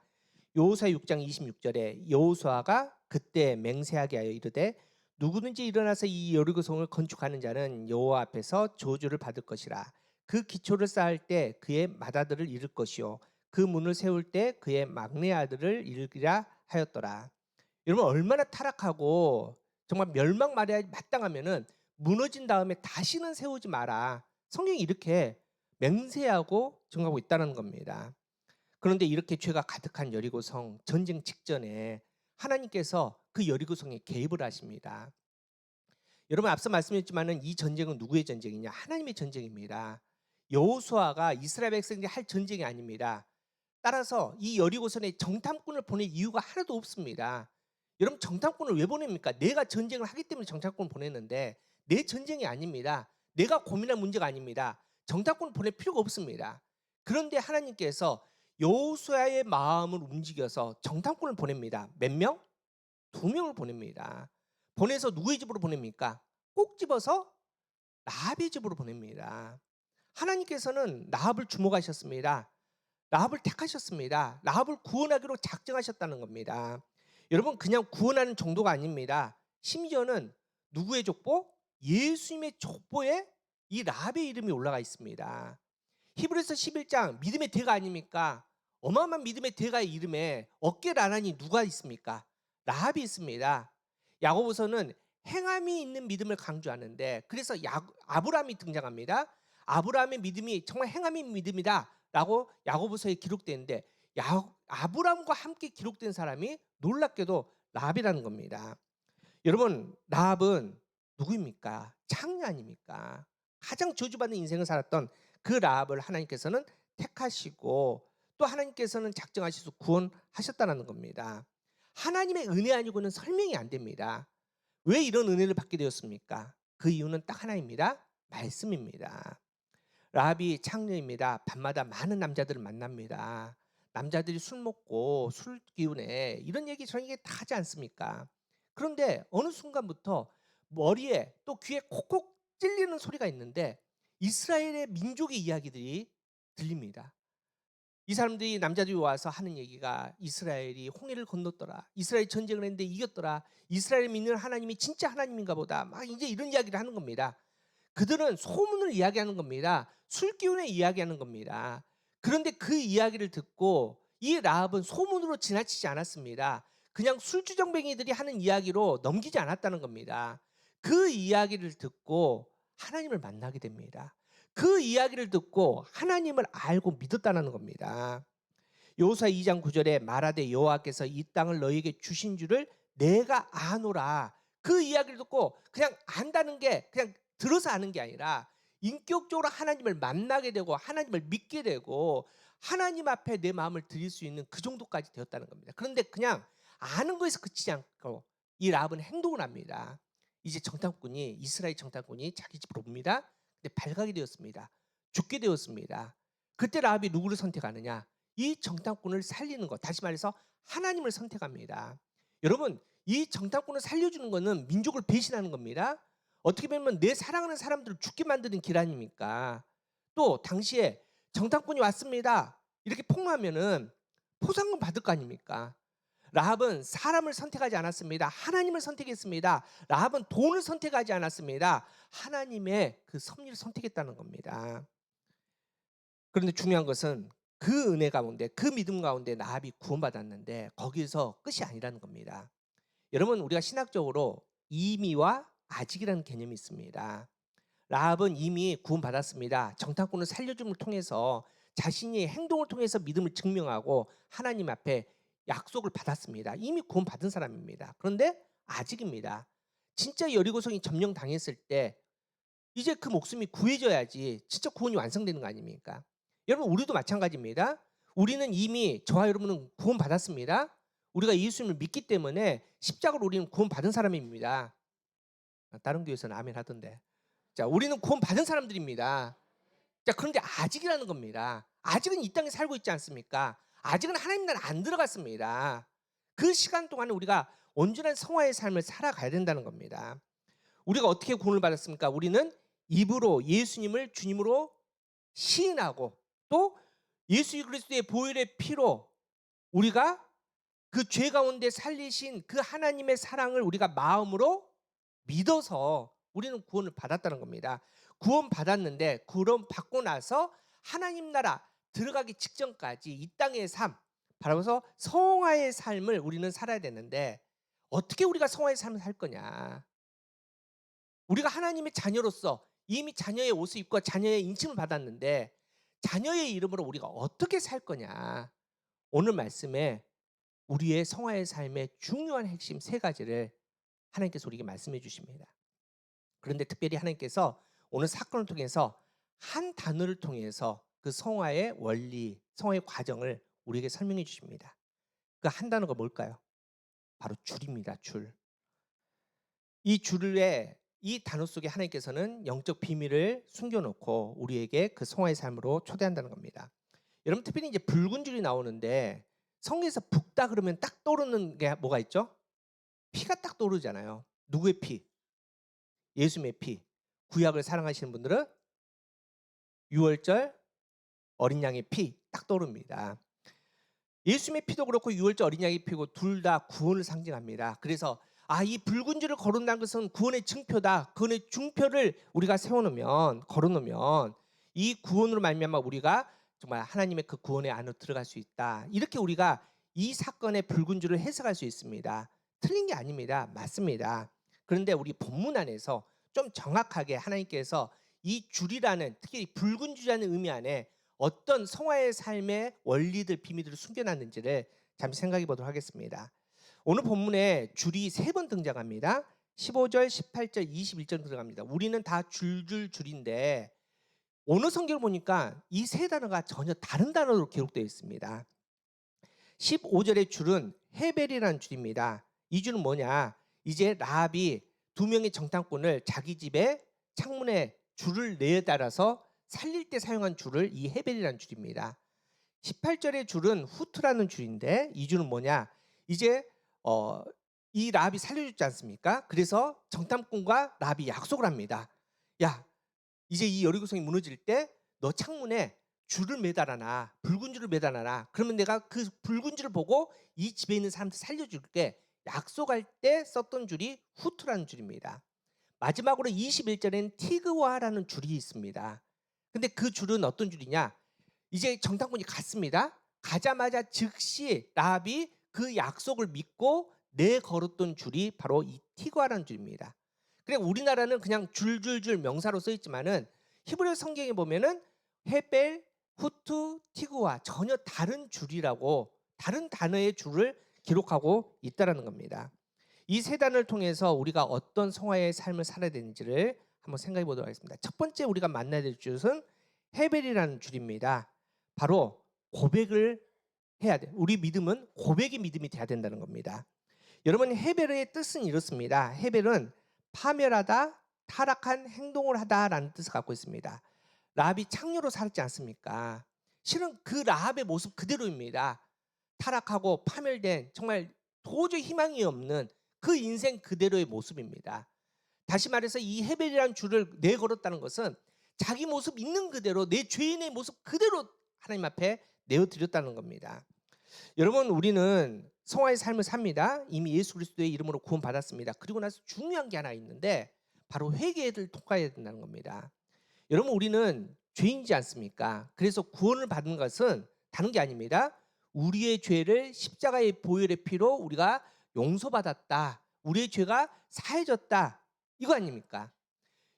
여호수아 6장 26절에 여호수아가 그때 맹세하게 하여 이르되 누구든지 일어나서 이 여리고성을 건축하는 자는 여호와 앞에서 저주를 받을 것이라. 그 기초를 쌓을 때 그의 맏아들을 잃을 것이요 그 문을 세울 때 그의 막내 아들을 잃으리라 하였더라. 여러분 얼마나 타락하고 정말 멸망말에 마땅하면은 무너진 다음에 다시는 세우지 마라. 성경이 이렇게 맹세하고 정하고 있다는 겁니다. 그런데 이렇게 죄가 가득한 여리고성 전쟁 직전에 하나님께서 그 여리고성에 개입을 하십니다. 여러분 앞서 말씀드렸지만은 이 전쟁은 누구의 전쟁이냐? 하나님의 전쟁입니다. 여호수아가 이스라엘 백성들이 할 전쟁이 아닙니다. 따라서 이 여리고성에 정탐꾼을 보낼 이유가 하나도 없습니다. 여러분 정탐꾼을 왜 보냅니까? 내가 전쟁을 하기 때문에 정탐꾼을 보냈는데 내 전쟁이 아닙니다. 내가 고민할 문제가 아닙니다. 정탐꾼을 보낼 필요가 없습니다. 그런데 하나님께서 여호수아의 마음을 움직여서 정탐꾼을 보냅니다. 몇 명? 2명을 보냅니다. 보내서 누구의 집으로 보냅니까? 꼭 집어서 라합의 집으로 보냅니다. 하나님께서는 라합을 주목하셨습니다. 라합을 택하셨습니다. 라합을 구원하기로 작정하셨다는 겁니다. 여러분 그냥 구원하는 정도가 아닙니다. 심지어는 누구의 족보? 예수님의 족보에 이 라합의 이름이 올라가 있습니다. 히브리서 11장 믿음의 대가 아닙니까? 어마어마한 믿음의 대가의 이름에 어깨 나란히 누가 있습니까? 라합이 있습니다. 야고보서는 행함이 있는 믿음을 강조하는데 그래서 아브라함이 등장합니다. 아브라함의 믿음이 정말 행함이 있는 믿음이다 라고 야고보서에 기록되는데 아브라함과 함께 기록된 사람이 놀랍게도 라합이라는 겁니다. 여러분 라합은 누구입니까? 창녀 아닙니까? 가장 저주받는 인생을 살았던 그 라합을 하나님께서는 택하시고 또 하나님께서는 작정하셔서 구원하셨다는 겁니다. 하나님의 은혜 아니고는 설명이 안 됩니다. 왜 이런 은혜를 받게 되었습니까? 그 이유는 딱 하나입니다. 말씀입니다. 라합이 창녀입니다. 밤마다 많은 남자들을 만납니다. 남자들이 술 먹고 술 기운에 이런 얘기 저런 얘기 다 하지 않습니까? 그런데 어느 순간부터 머리에 또 귀에 콕콕 찔리는 소리가 있는데 이스라엘의 민족의 이야기들이 들립니다. 이 사람들이 남자들이 와서 하는 얘기가 이스라엘이 홍해를 건넜더라. 이스라엘 전쟁을 했는데 이겼더라. 이스라엘 믿는 하나님이 진짜 하나님인가 보다. 막 이제 이런 이야기를 하는 겁니다. 그들은 소문을 이야기하는 겁니다. 술기운에 이야기하는 겁니다. 그런데 그 이야기를 듣고 이 라합은 소문으로 지나치지 않았습니다. 그냥 술주정뱅이들이 하는 이야기로 넘기지 않았다는 겁니다. 그 이야기를 듣고 하나님을 만나게 됩니다. 그 이야기를 듣고 하나님을 알고 믿었다는 겁니다. 여호수아 2장 9절에 말하되 여호와께서 이 땅을 너희에게 주신 줄을 내가 아노라. 그 이야기를 듣고 그냥 안다는 게 그냥 들어서 아는 게 아니라 인격적으로 하나님을 만나게 되고 하나님을 믿게 되고 하나님 앞에 내 마음을 드릴 수 있는 그 정도까지 되었다는 겁니다. 그런데 그냥 아는 거에서 그치지 않고 이 라합은 행동을 합니다. 이제 정탐꾼이 이스라엘 정탐꾼이 자기 집으로 옵니다. 근데 발각이 되었습니다. 죽게 되었습니다. 그때 라합이 누구를 선택하느냐? 이 정탐꾼을 살리는 것. 다시 말해서 하나님을 선택합니다. 여러분 이 정탐꾼을 살려주는 것은 민족을 배신하는 겁니다. 어떻게 보면 내 사랑하는 사람들을 죽게 만드는 길 아닙니까? 또 당시에 정탐꾼이 왔습니다. 이렇게 폭로하면은 포상금 받을 거 아닙니까? 라합은 사람을 선택하지 않았습니다. 하나님을 선택했습니다. 라합은 돈을 선택하지 않았습니다. 하나님의 그 섭리를 선택했다는 겁니다. 그런데 중요한 것은 그 은혜 가운데 그 믿음 가운데 라합이 구원받았는데 거기서 끝이 아니라는 겁니다. 여러분 우리가 신학적으로 이미와 아직이라는 개념이 있습니다. 라합은 이미 구원받았습니다. 정탐꾼을 살려줌을 통해서 자신이 행동을 통해서 믿음을 증명하고 하나님 앞에 약속을 받았습니다. 이미 구원받은 사람입니다. 그런데 아직입니다. 진짜 여리고성이 점령당했을 때 이제 그 목숨이 구해져야지 진짜 구원이 완성되는 거 아닙니까? 여러분 우리도 마찬가지입니다. 우리는 이미 저와 여러분은 구원받았습니다. 우리가 예수님을 믿기 때문에 십자가로 우리는 구원받은 사람입니다. 다른 교회에서는 아멘 하던데. 자, 우리는 구원받은 사람들입니다. 자, 그런데 아직이라는 겁니다. 아직은 이 땅에 살고 있지 않습니까? 아직은 하나님 나라 안 들어갔습니다. 그 시간 동안에 우리가 온전한 성화의 삶을 살아가야 된다는 겁니다. 우리가 어떻게 구원을 받았습니까? 우리는 입으로 예수님을 주님으로 시인하고 또 예수 그리스도의 보혈의 피로 우리가 그 죄 가운데 살리신 그 하나님의 사랑을 우리가 마음으로 믿어서 우리는 구원을 받았다는 겁니다. 구원 받았는데 구원 받고 나서 하나님 나라 들어가기 직전까지 이 땅의 삶, 바라면서 성화의 삶을 우리는 살아야 되는데 어떻게 우리가 성화의 삶을 살 거냐? 우리가 하나님의 자녀로서 이미 자녀의 옷을 입고 자녀의 인침을 받았는데 자녀의 이름으로 우리가 어떻게 살 거냐? 오늘 말씀에 우리의 성화의 삶의 중요한 핵심 세 가지를 하나님께서 우리에게 말씀해 주십니다. 그런데 특별히 하나님께서 오늘 사건을 통해서 한 단어를 통해서 그 성화의 원리, 성화의 과정을 우리에게 설명해 주십니다. 그 한 단어가 뭘까요? 바로 줄입니다. 줄. 이 줄에 이 단어 속에 하나님께서는 영적 비밀을 숨겨놓고 우리에게 그 성화의 삶으로 초대한다는 겁니다. 여러분 특별히 이제 붉은 줄이 나오는데 성경에서 붉다 그러면 딱 떠오르는 게 뭐가 있죠? 피가 딱 떠오르잖아요. 누구의 피? 예수님의 피. 구약을 사랑하시는 분들은 유월절 어린 양의 피 딱 떠오릅니다. 예수님의 피도 그렇고 유월절 어린 양의 피고 둘 다 구원을 상징합니다. 그래서 이 붉은 줄을 거론한 것은 구원의 증표다. 구원의 증표를 우리가 세워놓으면 걸어놓으면 이 구원으로 말미암아 우리가 정말 하나님의 그 구원의 안으로 들어갈 수 있다. 이렇게 우리가 이 사건의 붉은 줄을 해석할 수 있습니다. 틀린 게 아닙니다. 맞습니다. 그런데 우리 본문 안에서 좀 정확하게 하나님께서 이 줄이라는 특히 붉은 줄이라는 의미 안에 어떤 성화의 삶의 원리들 비밀들을 숨겨놨는지를 잠시 생각해 보도록 하겠습니다. 오늘 본문에 줄이 3번 등장합니다. 15절, 18절, 21절 들어갑니다. 우리는 다 줄인데 오늘 성경을 보니까 이 세 단어가 전혀 다른 단어로 기록되어 있습니다. 15절의 줄은 헤벨이라는 줄입니다. 이 줄은 뭐냐? 이제 라합이 2명의 정탐꾼을 자기 집에 창문에 줄을 내달아서 살릴 때 사용한 줄을 이 헤벨이라는 줄입니다. 18절의 줄은 후트라는 줄인데 이 줄은 뭐냐? 이제 이 라합이 살려줬지 않습니까? 그래서 정탐꾼과 라합이 약속을 합니다. 야, 이제 이 여리고성이 무너질 때 너 창문에 줄을 매달아놔. 붉은 줄을 매달아놔. 그러면 내가 그 붉은 줄을 보고 이 집에 있는 사람들 살려줄게. 약속할 때 썼던 줄이 후트라는 줄입니다. 마지막으로 21절에는 티그와라는 줄이 있습니다. 근데 그 줄은 어떤 줄이냐? 이제 정탐꾼이 갔습니다. 가자마자 즉시 라합이 그 약속을 믿고 내걸었던 줄이 바로 이 티그와라는 줄입니다. 그래 우리나라는 그냥 줄줄줄 명사로 써 있지만은 히브리 성경에 보면은 헤벨, 후투, 티그와 전혀 다른 줄이라고 다른 단어의 줄을 기록하고 있다라는 겁니다. 이 세 단을 통해서 우리가 어떤 성화의 삶을 살아야 되는지를 한번 생각해 보도록 하겠습니다. 첫 번째 우리가 만나야 될 줄은 헤벨이라는 줄입니다. 바로 고백을 해야 돼. 우리 믿음은 고백의 믿음이 돼야 된다는 겁니다. 여러분 헤벨의 뜻은 이렇습니다. 헤벨은 파멸하다, 타락한 행동을 하다라는 뜻을 갖고 있습니다. 라합이 창녀로 살았지 않습니까? 실은 그 라합의 모습 그대로입니다. 타락하고 파멸된 정말 도저히 희망이 없는 그 인생 그대로의 모습입니다. 다시 말해서 이 헤벨이라는 줄을 내걸었다는 것은 자기 모습 있는 그대로 내 죄인의 모습 그대로 하나님 앞에 내어드렸다는 겁니다. 여러분 우리는 성화의 삶을 삽니다. 이미 예수 그리스도의 이름으로 구원받았습니다. 그리고 나서 중요한 게 하나 있는데 바로 회개를 통과해야 된다는 겁니다. 여러분 우리는 죄인이지 않습니까? 그래서 구원을 받는 것은 다른 게 아닙니다. 우리의 죄를 십자가의 보혈의 피로 우리가 용서받았다. 우리의 죄가 사해졌다. 이거 아닙니까?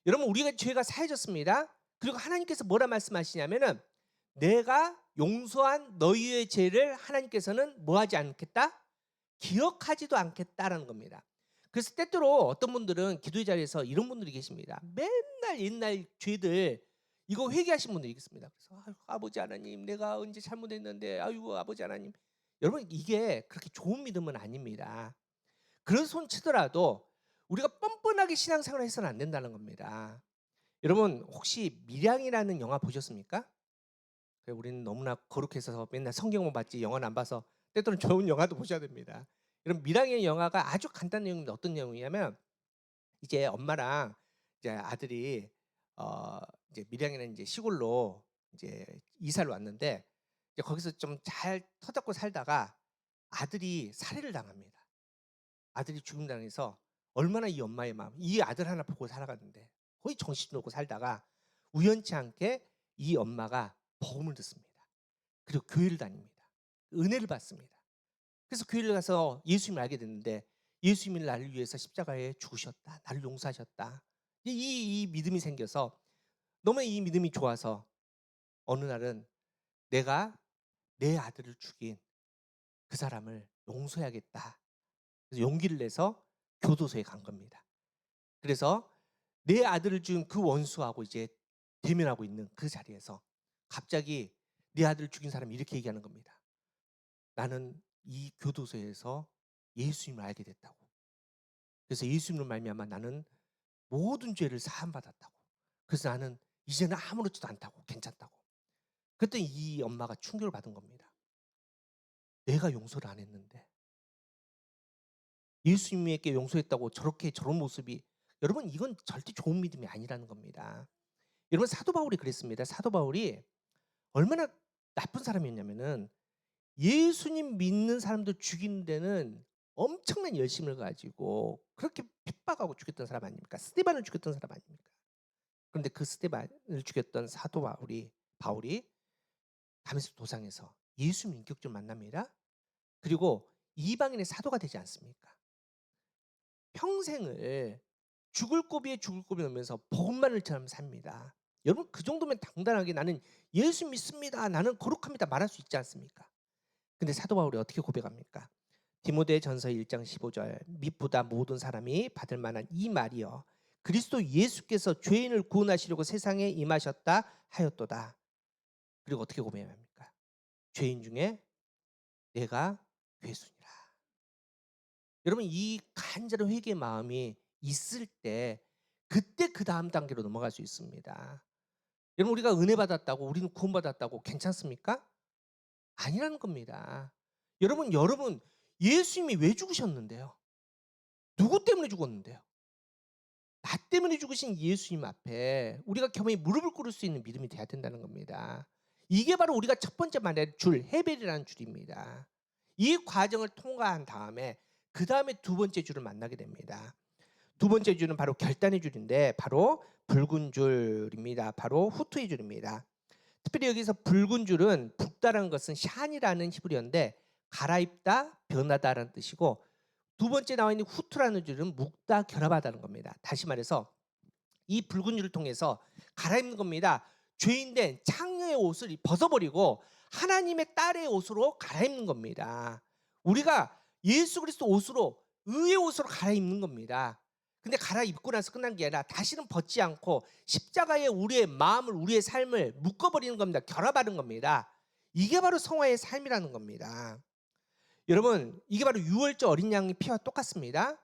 여러분 우리가 죄가 사해졌습니다. 그리고 하나님께서 뭐라 말씀하시냐면은 내가 용서한 너희의 죄를 하나님께서는 뭐하지 않겠다? 기억하지도 않겠다라는 겁니다. 그래서 때때로 어떤 분들은 기도의 자리에서 이런 분들이 계십니다. 맨날 옛날 죄들 이거 회개하신 분들이 있습니다. 그래서 아버지 하나님 내가 언제 잘못했는데 아이고 아버지 하나님. 여러분 이게 그렇게 좋은 믿음은 아닙니다. 그런 손 치더라도 우리가 뻔뻔하게 신앙생활을 해서는 안 된다는 겁니다. 여러분 혹시 밀양이라는 영화 보셨습니까? 우리는 너무나 거룩해서 맨날 성경만 봤지 영화는 안 봐서 때때로는 좋은 영화도 보셔야 됩니다. 여러분 밀양의 영화가 아주 간단한 내용인데 어떤 내용이냐면 이제 엄마랑 이제 아들이 이제 밀양이라는 이제 시골로 이제 이사를 왔는데 이제 거기서 좀 잘 터잡고 살다가 아들이 살해를 당합니다. 아들이 죽음 당해서 얼마나 이 엄마의 마음, 이 아들 하나 보고 살아갔는데 거의 정신 놓고 살다가 우연치 않게 이 엄마가 복음을 듣습니다. 그리고 교회를 다닙니다. 은혜를 받습니다. 그래서 교회를 가서 예수님을 알게 됐는데 예수님이 나를 위해서 십자가에 죽으셨다. 나를 용서하셨다. 이 믿음이 생겨서 너무 이 믿음이 좋아서 어느 날은 내가 내 아들을 죽인 그 사람을 용서해야겠다. 그래서 용기를 내서 교도소에 간 겁니다. 그래서 내 아들을 죽인 그 원수하고 이제 대면하고 있는 그 자리에서 갑자기 내 아들을 죽인 사람이 이렇게 얘기하는 겁니다. 나는 이 교도소에서 예수님을 알게 됐다고. 그래서 예수님을 말미암아 나는 모든 죄를 사함 받았다고. 그래서 나는 이제는 아무렇지도 않다고, 괜찮다고. 그랬더니 이 엄마가 충격을 받은 겁니다. 내가 용서를 안 했는데 예수님에게 용서했다고 저렇게 저런 모습이, 여러분 이건 절대 좋은 믿음이 아니라는 겁니다. 여러분 사도 바울이 그랬습니다. 사도 바울이 얼마나 나쁜 사람이었냐면은 예수님 믿는 사람들 죽이는 데는 엄청난 열심을 가지고 그렇게 핍박하고 죽였던 사람 아닙니까? 스데반을 죽였던 사람 아닙니까? 그런데 그 스데반을 죽였던 사도 바울이 다메섹 도상에서 예수님 인격적으로 만납니다. 그리고 이방인의 사도가 되지 않습니까? 평생을 죽을 고비에 죽을 고비 오면서 복음만을 전하며 삽니다. 여러분 그 정도면 당당하게 나는 예수 믿습니다. 나는 거룩합니다. 말할 수 있지 않습니까? 근데 사도 바울이 어떻게 고백합니까? 디모데전서 1장 15절 밑보다 모든 사람이 받을 만한 이 말이여 그리스도 예수께서 죄인을 구원하시려고 세상에 임하셨다 하였도다. 그리고 어떻게 고백합니까? 죄인 중에 내가 괴순이라. 여러분 이 간절한 회개의 마음이 있을 때 그때 그 다음 단계로 넘어갈 수 있습니다. 여러분 우리가 은혜 받았다고 우리는 구원받았다고 괜찮습니까? 아니라는 겁니다. 여러분 예수님이 왜 죽으셨는데요? 누구 때문에 죽었는데요? 나 때문에 죽으신 예수님 앞에 우리가 겸허히 무릎을 꿇을 수 있는 믿음이 돼야 된다는 겁니다. 이게 바로 우리가 첫 번째 말할 줄 헤벨이라는 줄입니다. 이 과정을 통과한 다음에 그 다음에 두 번째 줄을 만나게 됩니다. 두 번째 줄은 바로 결단의 줄인데 바로 붉은 줄입니다. 바로 후투의 줄입니다. 특별히 여기서 붉은 줄은 붉다라는 것은 샨이라는 히브리어인데 갈아입다, 변하다라는 뜻이고 두 번째 나와 있는 후투라는 줄은 묵다, 결합하다는 겁니다. 다시 말해서 이 붉은 줄을 통해서 갈아입는 겁니다. 죄인된 창녀의 옷을 벗어버리고 하나님의 딸의 옷으로 갈아입는 겁니다. 우리가 예수 그리스도 옷으로 의의 옷으로 갈아입는 겁니다. 근데 갈아입고 나서 끝난 게 아니라 다시는 벗지 않고 십자가에 우리의 마음을 우리의 삶을 묶어버리는 겁니다. 결합하는 겁니다. 이게 바로 성화의 삶이라는 겁니다. 여러분 이게 바로 유월절 어린 양의 피와 똑같습니다.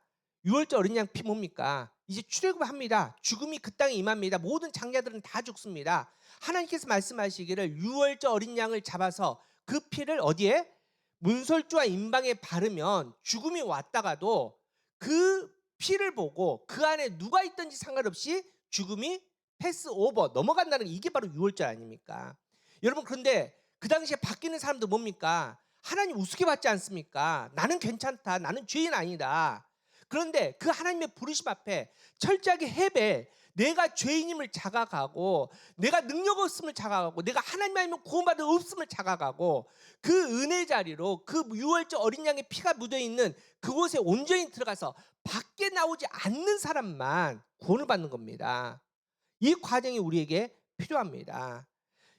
유월절 어린 양 피 뭡니까? 이제 출애굽합니다. 죽음이 그 땅에 임합니다. 모든 장자들은 다 죽습니다. 하나님께서 말씀하시기를 유월절 어린 양을 잡아서 그 피를 어디에? 문설주와 임방에 바르면 죽음이 왔다가도 그 피를 보고 그 안에 누가 있든지 상관없이 죽음이 패스 오버 넘어간다는 이게 바로 유월절 아닙니까? 여러분 그런데 그 당시에 바뀌는 사람들 뭡니까? 하나님 우습게 받지 않습니까? 나는 괜찮다. 나는 죄인 아니다. 그런데 그 하나님의 부르심 앞에 철저하게 헤배 내가 죄인임을 자각하고 내가 능력 없음을 자각하고 내가 하나님 아니면 구원받을 없음을 자각하고 그 은혜 자리로 그 유월절 어린 양의 피가 묻어있는 그곳에 온전히 들어가서 밖에 나오지 않는 사람만 구원을 받는 겁니다. 이 과정이 우리에게 필요합니다.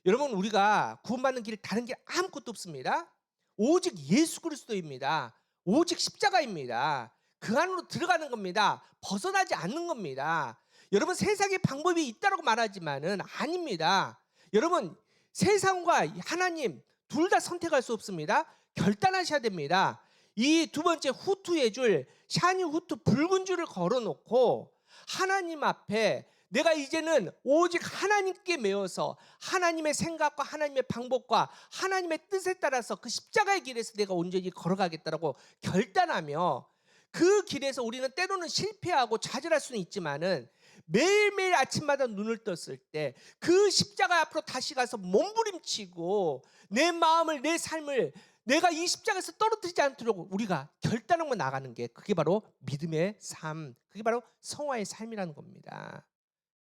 여러분 우리가 구원받는 길 다른 길 아무것도 없습니다. 오직 예수 그리스도입니다. 오직 십자가입니다. 그 안으로 들어가는 겁니다. 벗어나지 않는 겁니다. 여러분 세상에 방법이 있다고 말하지만은 아닙니다. 여러분 세상과 하나님 둘 다 선택할 수 없습니다. 결단하셔야 됩니다. 이 두 번째 후투의 줄 샤니 후투 붉은 줄을 걸어놓고 하나님 앞에 내가 이제는 오직 하나님께 매어서 하나님의 생각과 하나님의 방법과 하나님의 뜻에 따라서 그 십자가의 길에서 내가 온전히 걸어가겠다라고 결단하며 그 길에서 우리는 때로는 실패하고 좌절할 수는 있지만은 매일매일 아침마다 눈을 떴을 때 그 십자가 앞으로 다시 가서 몸부림치고 내 마음을 내 삶을 내가 이 십자가에서 떨어뜨리지 않도록 우리가 결단하고 나가는 게 그게 바로 믿음의 삶, 그게 바로 성화의 삶이라는 겁니다.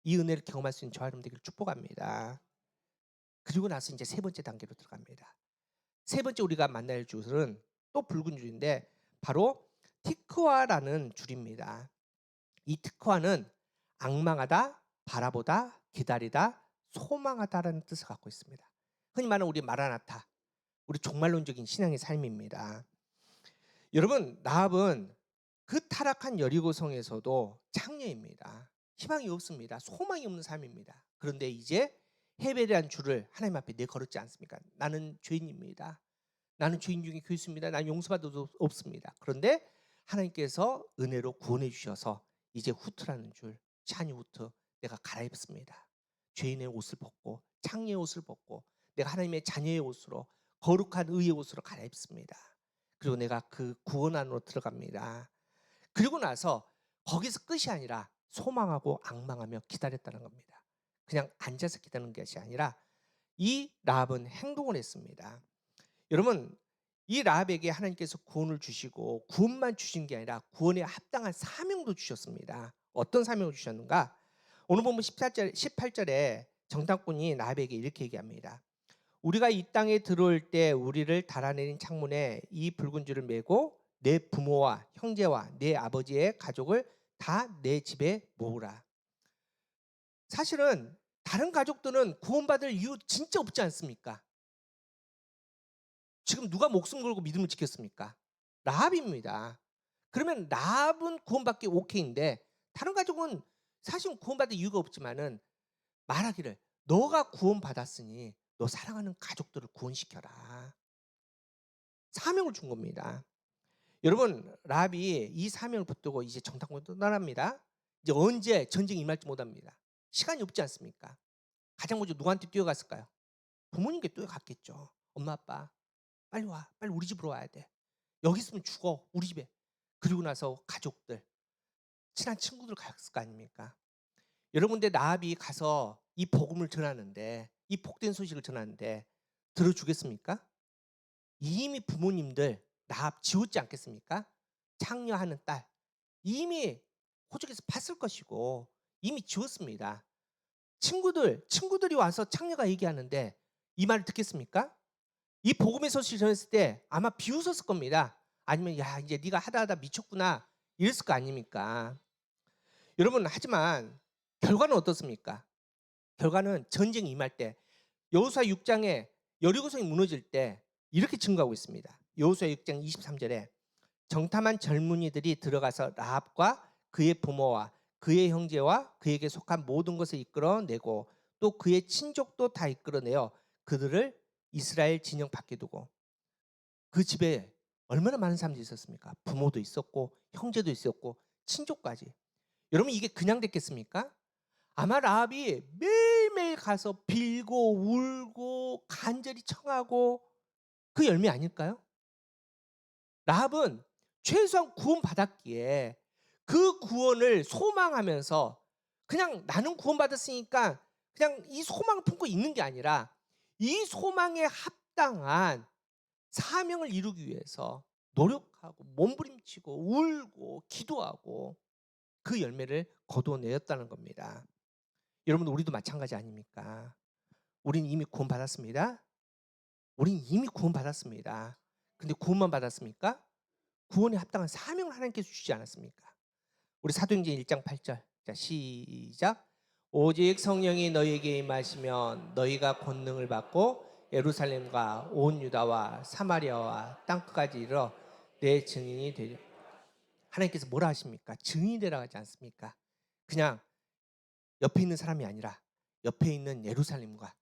이 은혜를 경험할 수 있는 저와 여러분 되기를 축복합니다. 그리고 나서 이제 세 번째 단계로 들어갑니다. 세 번째 우리가 만날 줄은 또 붉은 줄인데 바로 티크와라는 줄입니다. 이 티크와는 앙망하다, 바라보다, 기다리다, 소망하다라는 뜻을 갖고 있습니다. 흔히 말하는 우리 마라나타, 우리 종말론적인 신앙의 삶입니다. 여러분, 라합은 그 타락한 여리고성에서도 창녀입니다. 희망이 없습니다. 소망이 없는 삶입니다. 그런데 이제 헤벨이라는 줄을 하나님 앞에 내걸었지 않습니까? 나는 죄인입니다. 나는 죄인 중에 교수입니다. 나는 용서받을 수 없습니다. 그런데 하나님께서 은혜로 구원해 주셔서 이제 후트라는 줄, 샤니 후트, 내가 갈아입습니다. 죄인의 옷을 벗고 창녀의 옷을 벗고 내가 하나님의 자녀의 옷으로 거룩한 의의 옷으로 갈아입습니다. 그리고 내가 그 구원 안으로 들어갑니다. 그리고 나서 거기서 끝이 아니라 소망하고 앙망하며 기다렸다는 겁니다. 그냥 앉아서 기다리는 것이 아니라 이 라합은 행동을 했습니다. 여러분, 이 라합에게 하나님께서 구원을 주시고 구원만 주신 게 아니라 구원에 합당한 사명도 주셨습니다. 어떤 사명을 주셨는가? 오늘 보면 18절에 정탐꾼이 라합에게 이렇게 얘기합니다. 우리가 이 땅에 들어올 때 우리를 달아내린 창문에 이 붉은 줄을 메고 내 부모와 형제와 내 아버지의 가족을 다 내 집에 모으라. 사실은 다른 가족들은 구원받을 이유 진짜 없지 않습니까? 지금 누가 목숨 걸고 믿음을 지켰습니까? 라합입니다. 그러면 라합은 구원받기 오케이인데 다른 가족은 사실 구원받을 이유가 없지만은 말하기를 너가 구원받았으니 너 사랑하는 가족들을 구원시켜라. 사명을 준 겁니다. 여러분, 라합이 이 사명을 붙들고 이제 정탐꾼으로 떠납니다. 이제 언제 전쟁이 임할지 못합니다. 시간이 없지 않습니까? 가장 먼저 누구한테 뛰어갔을까요? 부모님께 뛰어갔겠죠. 엄마 아빠 빨리 와, 빨리 우리 집으로 와야 돼. 여기 있으면 죽어, 우리 집에. 그리고 나서 가족들, 친한 친구들 갔을 거 아닙니까? 여러분, 근데 라합이 가서 이 복음을 전하는데, 이 복된 소식을 전하는데 들어주겠습니까? 이미 부모님들 라합 지웠지 않겠습니까? 창녀하는 딸 이미 호적에서 봤을 것이고 이미 지웠습니다. 친구들이 와서 창녀가 얘기하는데 이 말을 듣겠습니까? 이 복음의 소식을 전했을 때 아마 비웃었을 겁니다. 아니면 야 이제 네가 하다 미쳤구나 이랬을 거 아닙니까? 여러분, 하지만 결과는 어떻습니까? 결과는 전쟁이 임할 때 여호수아 6장에 여리고성이 무너질 때 이렇게 증거하고 있습니다. 여호수아 6장 23절에 정탐한 젊은이들이 들어가서 라합과 그의 부모와 그의 형제와 그에게 속한 모든 것을 이끌어내고 또 그의 친족도 다 이끌어내어 그들을 이스라엘 진영 밖에 두고 그 집에 얼마나 많은 사람들이 있었습니까? 부모도 있었고 형제도 있었고 친족까지. 여러분, 이게 그냥 됐겠습니까? 아마 라합이 매일매일 가서 빌고 울고 간절히 청하고 그 열매 아닐까요? 라합은 최소한 구원받았기에 그 구원을 소망하면서 그냥 나는 구원받았으니까 그냥 이 소망을 품고 있는 게 아니라 이 소망에 합당한 사명을 이루기 위해서 노력하고 몸부림치고 울고 기도하고 그 열매를 거두어내었다는 겁니다. 여러분, 우리도 마찬가지 아닙니까? 우린 이미 구원받았습니다. 우린 이미 구원받았습니다. 근데 구원만 받았습니까? 구원에 합당한 사명을 하나님께서 주시지 않았습니까? 우리 사도행전 1장 8절. 자, 시작. 오직 성령이 너희에게 임하시면 너희가 권능을 받고 예루살렘과 온 유다와 사마리아와 땅끝까지 이르러 내 증인이 되리라. 하나님께서 뭐라 하십니까? 증인이 되라고 하지 않습니까? 그냥 옆에 있는 사람이 아니라 옆에 있는 예루살렘과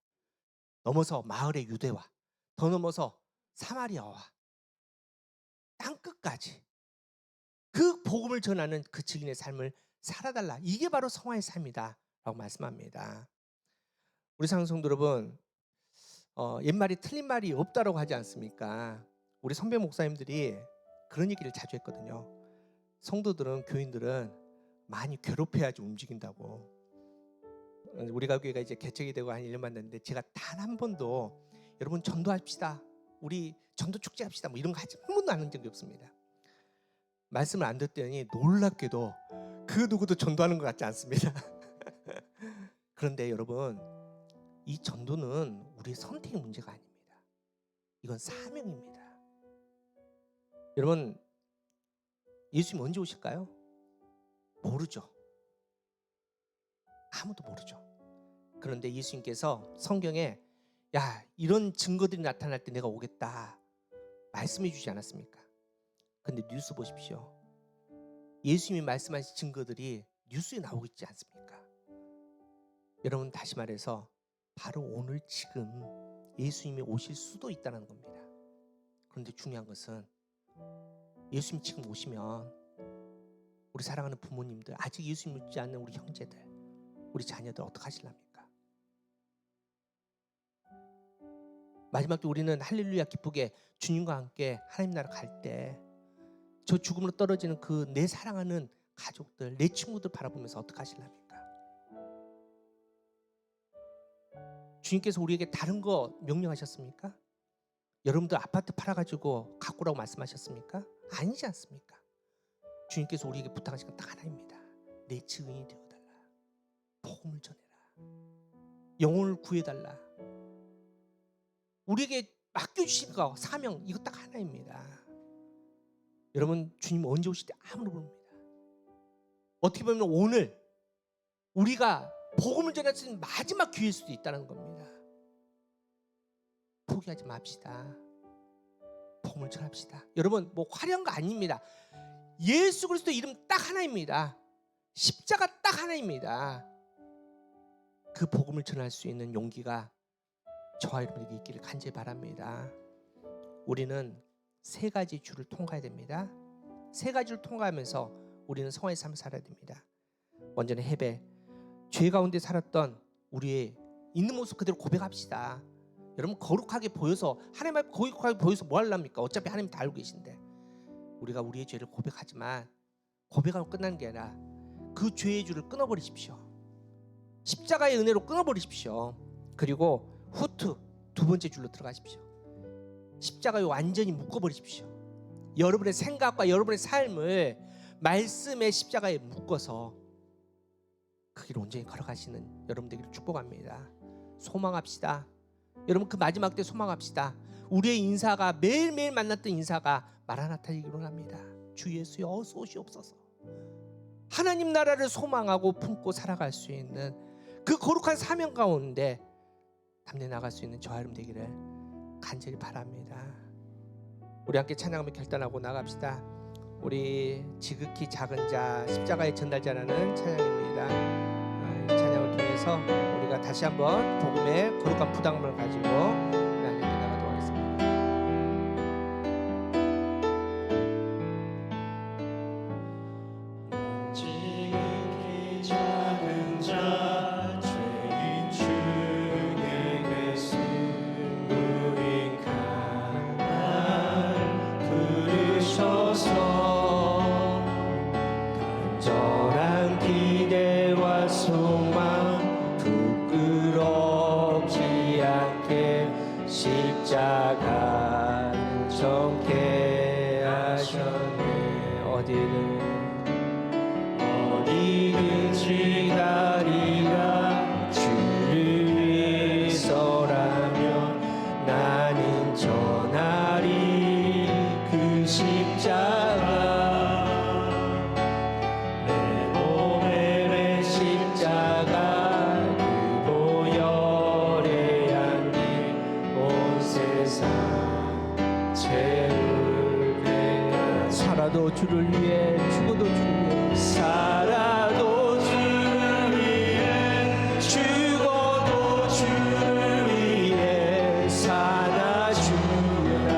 넘어서 마을의 유대와 더 넘어서 사마리아와 땅끝까지 그 복음을 전하는 그 증인의 삶을 살아달라. 이게 바로 성화의 삶이다 라고 말씀합니다. 우리 상성도 여러분, 옛말이 틀린 말이 없다라고 하지 않습니까? 우리 선배 목사님들이 그런 얘기를 자주 했거든요. 성도들은, 교인들은 많이 괴롭혀야지 움직인다고. 우리 가교회가 이제 개척이 되고 한 1년 만났는데 제가 단 한 번도 여러분 전도합시다, 우리 전도 축제 합시다 뭐 이런 거 한 번도 안 한 적이 없습니다. 말씀을 안 듣더니 놀랍게도 그 누구도 전도하는 것 같지 않습니다. 그런데 여러분, 이 전도는 우리의 선택의 문제가 아닙니다. 이건 사명입니다. 여러분, 예수님 언제 오실까요? 모르죠. 아무도 모르죠. 그런데 예수님께서 성경에 야, 이런 증거들이 나타날 때 내가 오겠다 말씀해 주지 않았습니까? 근데 뉴스 보십시오. 예수님이 말씀하신 증거들이 뉴스에 나오고 있지 않습니까? 여러분, 다시 말해서 바로 오늘 지금 예수님이 오실 수도 있다는 겁니다. 그런데 중요한 것은 예수님 지금 오시면 우리 사랑하는 부모님들, 아직 예수님 믿지 않는 우리 형제들, 우리 자녀들 어떻게 하실랍니까? 마지막 때 우리는 할렐루야 기쁘게 주님과 함께 하나님 나라 갈 때 저 죽음으로 떨어지는 그 내 사랑하는 가족들, 내 친구들 바라보면서 어떻게 하실랍니까? 주님께서 우리에게 다른 거 명령하셨습니까? 여러분들 아파트 팔아가지고 갖고 오라고 말씀하셨습니까? 아니지 않습니까? 주님께서 우리에게 부탁하신 건 딱 하나입니다. 내 증인이 되어달라. 복음을 전해라. 영혼을 구해달라. 우리에게 맡겨주신 거, 사명, 이거 딱 하나입니다. 여러분, 주님 언제 오실 때 아무도 모릅니다. 어떻게 보면 오늘 우리가 복음을 전할 수 있는 마지막 기회일 수도 있다는 겁니다. 포기하지 맙시다. 복음을 전합시다. 여러분, 뭐 화려한 거 아닙니다. 예수 그리스도 이름 딱 하나입니다. 십자가 딱 하나입니다. 그 복음을 전할 수 있는 용기가 저와 여러분에게 있기를 간절히 바랍니다. 우리는 세 가지 줄을 통과해야 됩니다. 세 가지를 통과하면서 우리는 성화의 삶을 살아야 됩니다. 먼저는 해배, 죄 가운데 살았던 우리의 있는 모습 그대로 고백합시다. 여러분, 거룩하게 보여서, 하나님 앞에 거룩하게 보여서 뭐 하려합니까? 어차피 하나님 다 알고 계신데. 우리가 우리의 죄를 고백하지만 고백하고 끝나는 게 아니라 그 죄의 줄을 끊어버리십시오. 십자가의 은혜로 끊어버리십시오. 그리고 후투, 두 번째 줄로 들어가십시오. 십자가에 완전히 묶어버리십시오. 여러분의 생각과 여러분의 삶을 말씀의 십자가에 묶어서 그 길 온전히 걸어가시는 여러분 되기를 축복합니다. 소망합시다. 여러분, 그 마지막 때 소망합시다. 우리의 인사가, 매일매일 만났던 인사가 마라나타이기로 합니다. 주 예수여 어서 오시옵소서. 하나님 나라를 소망하고 품고 살아갈 수 있는 그 거룩한 사명 가운데 담내 나갈 수 있는 저와 여러분 되기를 간절히 바랍니다. 우리 함께 찬양하며 결단하고 나갑시다. 우리 지극히 작은 자, 십자가의 전달자라는 찬양입니다. 이 찬양을 통해서 우리가 다시 한번 복음의 거룩한 부담을 가지고 하나님께 나가도록 하겠습니다. 지극히 작은 자, 죄인 중에 계신 무익한 날 부르셔서 간절한 기대와 소망 부끄럽지 않게 십자가 정케 하셨네. 어디든지 가리라. 주를 위해서라면 나는 전하리 그 십자가. 내 몸에 매 십자가 그 보혈의 향기 온 세상 채울 때까지. 살아도 주를 위해, 죽어도 주를 위해, 살아도 주를 위해, 죽어도 주를 위해 사나 주라.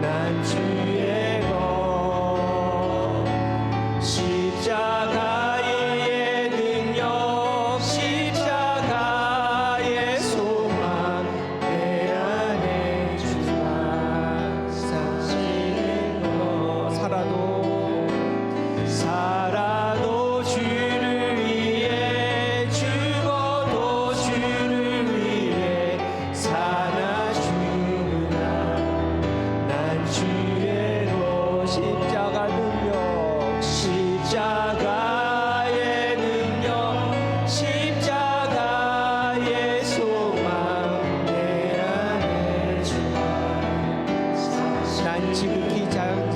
난 주의 것 십자가의 능력, 십자가의 소망, 내 안에 주가 사시는 것. 살아도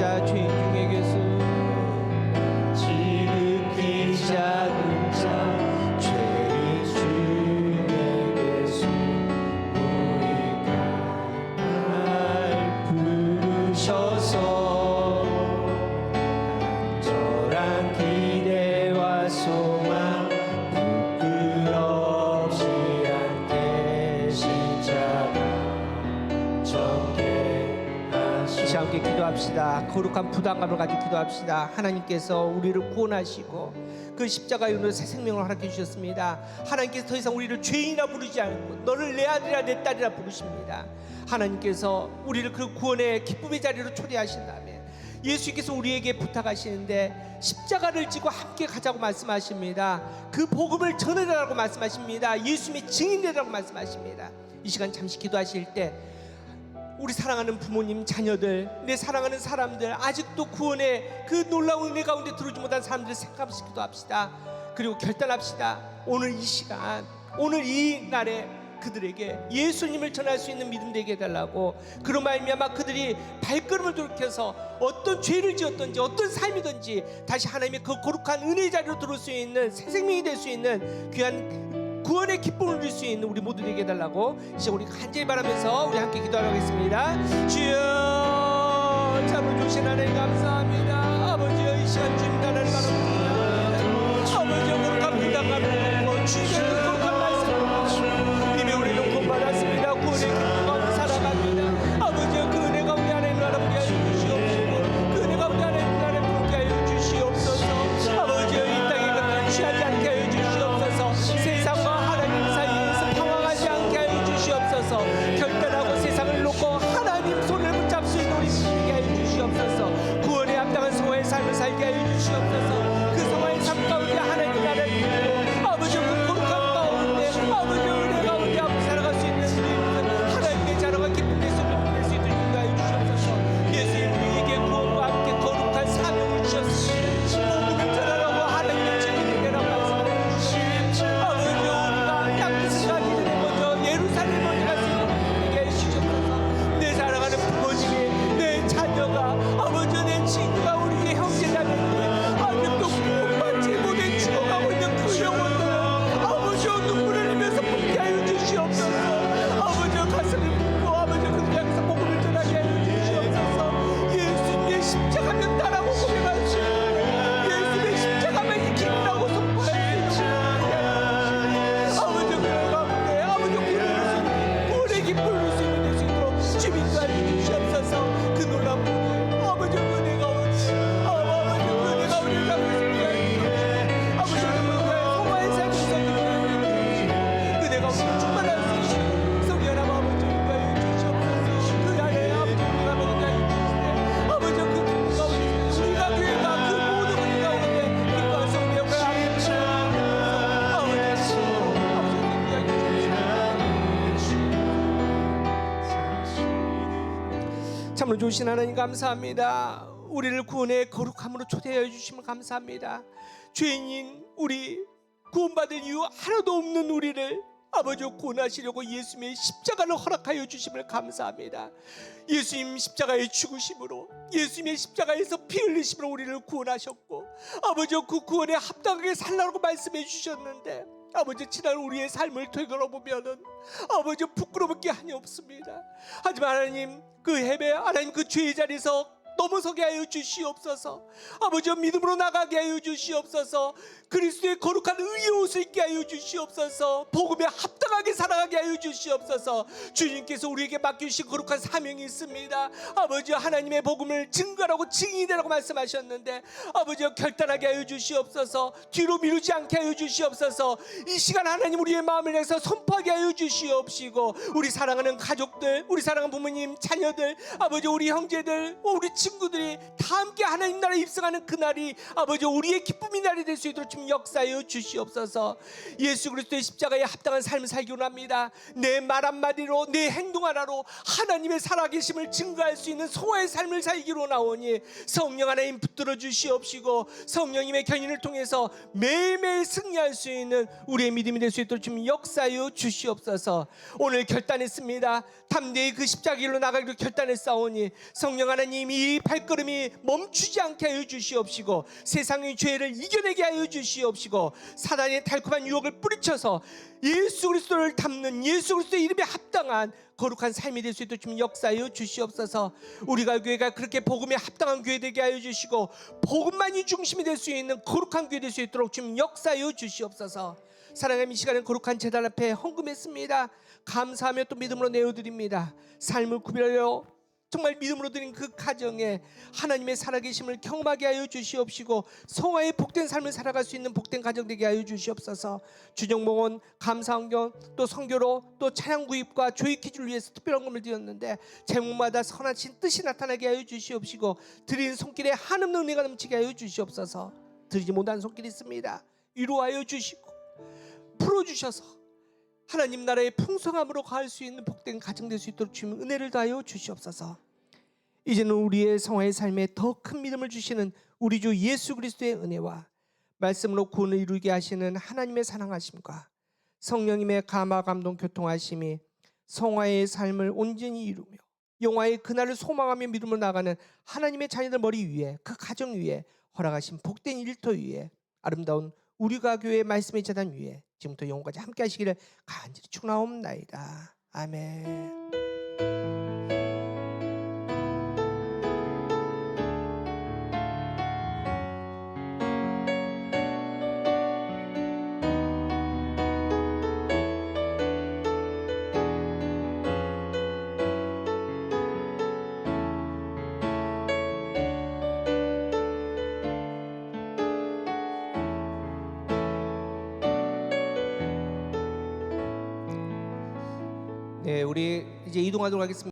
기도합시다. 죄인 중에게서 지극히 작은 자 죄인 중에게서 우리가 날 부르셔서 간절한 기대와 소망 부끄럽지 않게 십자가 졌게 다시 함께 기도합시다. 거룩한 부담감을 가지고 기도합시다. 하나님께서 우리를 구원하시고 그 십자가의 은혜로 새 생명을 허락해 주셨습니다. 하나님께서 더 이상 우리를 죄인이라 부르지 않고 너를 내 아들이라 내 딸이라 부르십니다. 하나님께서 우리를 그 구원의 기쁨의 자리로 초대하신 다음에 예수님께서 우리에게 부탁하시는데 십자가를 지고 함께 가자고 말씀하십니다. 그 복음을 전해달라고 말씀하십니다. 예수님의 증인되라고 말씀하십니다. 이 시간 잠시 기도하실 때 우리 사랑하는 부모님, 자녀들, 내 사랑하는 사람들, 아직도 구원의 그 놀라운 은혜 가운데 들어오지 못한 사람들을 생각하면서 기도합시다. 그리고 결단합시다. 오늘 이 시간, 오늘 이 날에 그들에게 예수님을 전할 수 있는 믿음 되게 해달라고, 그런 말미암아 그들이 발걸음을 돌이켜서 어떤 죄를 지었든지 어떤 삶이든지 다시 하나님의 그 거룩한 은혜의 자리로 들어올 수 있는 새 생명이 될 수 있는 귀한 구원의 기쁨을 누릴 수 있는 우리 모두에게 해달라고 이제 우리 간절히 바라면서 우리 함께 기도하도록 하겠습니다. 주여, 참을 주신 하나님 감사합니다. 아버지여, 이 시간 주님 나라를 바랍니다. 아버지여, 거룩한 부담감을 먹고 주님의 그 거룩한 말씀을 이미 우리는 구원받았습니다. 구원의 기쁨 가운데 살아갑니다. 아버지여, 그 은혜 가운데 하나님 나라 부게 하여 주시옵시고 그 은혜 가운데 하나님 나라 부게 하여 주시옵소서. 아버지여, 이 땅의 것들을 취하지 않게 하여 주시옵소서. 세상과 하나님 사이에서 평화하지 않게 하여 주시옵소서. 결단하고 세상을 놓고 하나님 손을 붙잡을 수 있는 우리 되게 하여 주시옵소서. 구원에 합당한 성화의 삶을 살게 하여 주시옵소서. 그 성화의 삶 가운데 하나님 나라를 이루고 아버지 그 거룩한 가운데 아버지 은혜 가운데 앞으로 살아갈 수 있는 우리 하나님의 자랑과 기쁨 될 수 있는 수 있도록 인도하여 주시옵소서. 예수님 우리에게 구원과 함께 거룩한 사명을 주셨습니다. 복음을 전하라고 하나님의 증인이 되라고 말씀하셨습니다. 아버지 우리가 땅끝을 가기 전에 먼저 예루살렘을 먼저 갈 수 있는 우리 되게 해주시옵소서. 내 사랑하는 부모님이, 내 자녀가, 아버지 내 친구가, 우리의 형제자매들이 아직도 구원받지 못해 죽어가고 있는 그 영혼들을 아버지 눈물을 흘리면서 복게 하여 주시옵소서. 아버지 가슴을 붓고 아버지 그들 향해서 복음을 전하게 하여 주시옵소서. 예수님의 십자가면 나라고 고백할 수 있는, 예수님의 십자가면 이 길이라고 선포할 수 있는 아버지 그 가운데 아버지 구원의 기쁨을 누릴 수 있는 수 있도록 주민도 하여 주시옵소서. 그 놀라운 복음 아버지 그 은혜 가운데 아버지 그 은혜 가운데 아버지 성화의 삶에서 그 내가 오늘 충만할 수 있는 성령 하나님 아버지 인도하여 주시옵소서. 그 안에 아버지 우리가 먹은 자유 주시네 아버지 그 기쁨 가운데 우리가 교회가 그 모든 것 가운데 기뻐한 성령을 함께 주시옵소서. 아버지 참으로 좋으신 하나님 감사합니다. 우리를 구원의 거룩함으로 초대하여 주시면 감사합니다. 죄인인 우리, 구원받을 이유 하나도 없는 우리를 아버지 구원하시려고 예수님의 십자가를 허락하여 주심을 감사합니다. 예수님 십자가의 죽으심으로, 예수님의 십자가에서 피 흘리심으로 우리를 구원하셨고 아버지 그 구원에 합당하게 살라고 말씀해 주셨는데 아버지 지난 우리의 삶을 되돌아보면은 아버지 부끄러울 게 한이 없습니다. 하지만 하나님 그 헤매, 하나님 그 죄의 자리에서 넘어서게 하여 주시옵소서. 아버지 믿음으로 나가게 하여 주시옵소서. 그리스도의 거룩한 의의 옷을 입게 하여 주시옵소서. 복음에 합당하게 살아가게 하여 주시옵소서. 주님께서 우리에게 맡겨주신 거룩한 사명이 있습니다. 아버지 하나님의 복음을 증거하라고 증인이 되라고 말씀하셨는데 아버지 결단하게 하여 주시옵소서. 뒤로 미루지 않게 하여 주시옵소서. 이 시간 하나님 우리의 마음을 내서 선포하게 하여 주시옵시고 우리 사랑하는 가족들, 우리 사랑하는 부모님, 자녀들, 아버지 우리 형제들, 우리 친구들이 다 함께 하나님 나라에 입성하는 그날이 아버지 우리의 기쁨의 날이 될 수 있도록 좀 역사하여 주시옵소서. 예수 그리스도의 십자가에 합당한 삶을 살기 원합니다. 내 말 한마디로, 내 행동 하나로 하나님의 살아계심을 증거할 수 있는 소화의 삶을 살기로 나오니 성령 하나님 붙들어 주시옵시고 성령님의 견인을 통해서 매일매일 승리할 수 있는 우리의 믿음이 될 수 있도록 좀 역사하여 주시옵소서. 오늘 결단했습니다. 담대히 그 십자가 길로 나가기로 결단했사오니 성령 하나님 이 우리 발걸음이 멈추지 않게 하여 주시옵시고 세상의 죄를 이겨내게 하여 주시옵시고 사단의 달콤한 유혹을 뿌리쳐서 예수 그리스도를 담는 예수 그리스도의 이름에 합당한 거룩한 삶이 될 수 있도록 주님 역사하여 주시옵소서. 우리가 교회가 그렇게 복음에 합당한 교회 되게 하여 주시고 복음만이 중심이 될 수 있는 거룩한 교회 될 수 있도록 주님 역사하여 주시옵소서. 사랑하는 이 시간에 거룩한 제단 앞에 헌금했습니다. 감사하며 또 믿음으로 내어드립니다. 삶을 구별하여 정말 믿음으로 드린 그 가정에 하나님의 살아계심을 경험하게 하여 주시옵시고 성화의 복된 삶을 살아갈 수 있는 복된 가정 되게 하여 주시옵소서. 주정목원 감사헌경 또 선교로 또 차량 구입과 조익 퀴즈를 위해서 특별한 헌금을 드렸는데 제목마다 선하신 뜻이 나타나게 하여 주시옵시고 드린 손길에 한없는 은혜가 넘치게 하여 주시옵소서. 드리지 못한 손길이 있습니다. 위로하여 주시고 풀어주셔서 하나님 나라의 풍성함으로 가할 수 있는 복된 가정 될 수 있도록 주님 은혜를 다하여 주시옵소서. 이제는 우리의 성화의 삶에 더 큰 믿음을 주시는 우리 주 예수 그리스도의 은혜와 말씀으로 구원을 이루게 하시는 하나님의 사랑하심과 성령님의 감화 감동 교통하심이 성화의 삶을 온전히 이루며 영화의 그날을 소망하며 믿음으로 나가는 하나님의 자녀들 머리 위에 그 가정 위에 허락하신 복된 일터 위에 아름다운 우리가 교회의 말씀의 재단 위에 지금부터 영원까지 함께 하시기를 간절히 축원하옵나이다. 아멘. 네, 우리 이제 이동하도록 하겠습니다.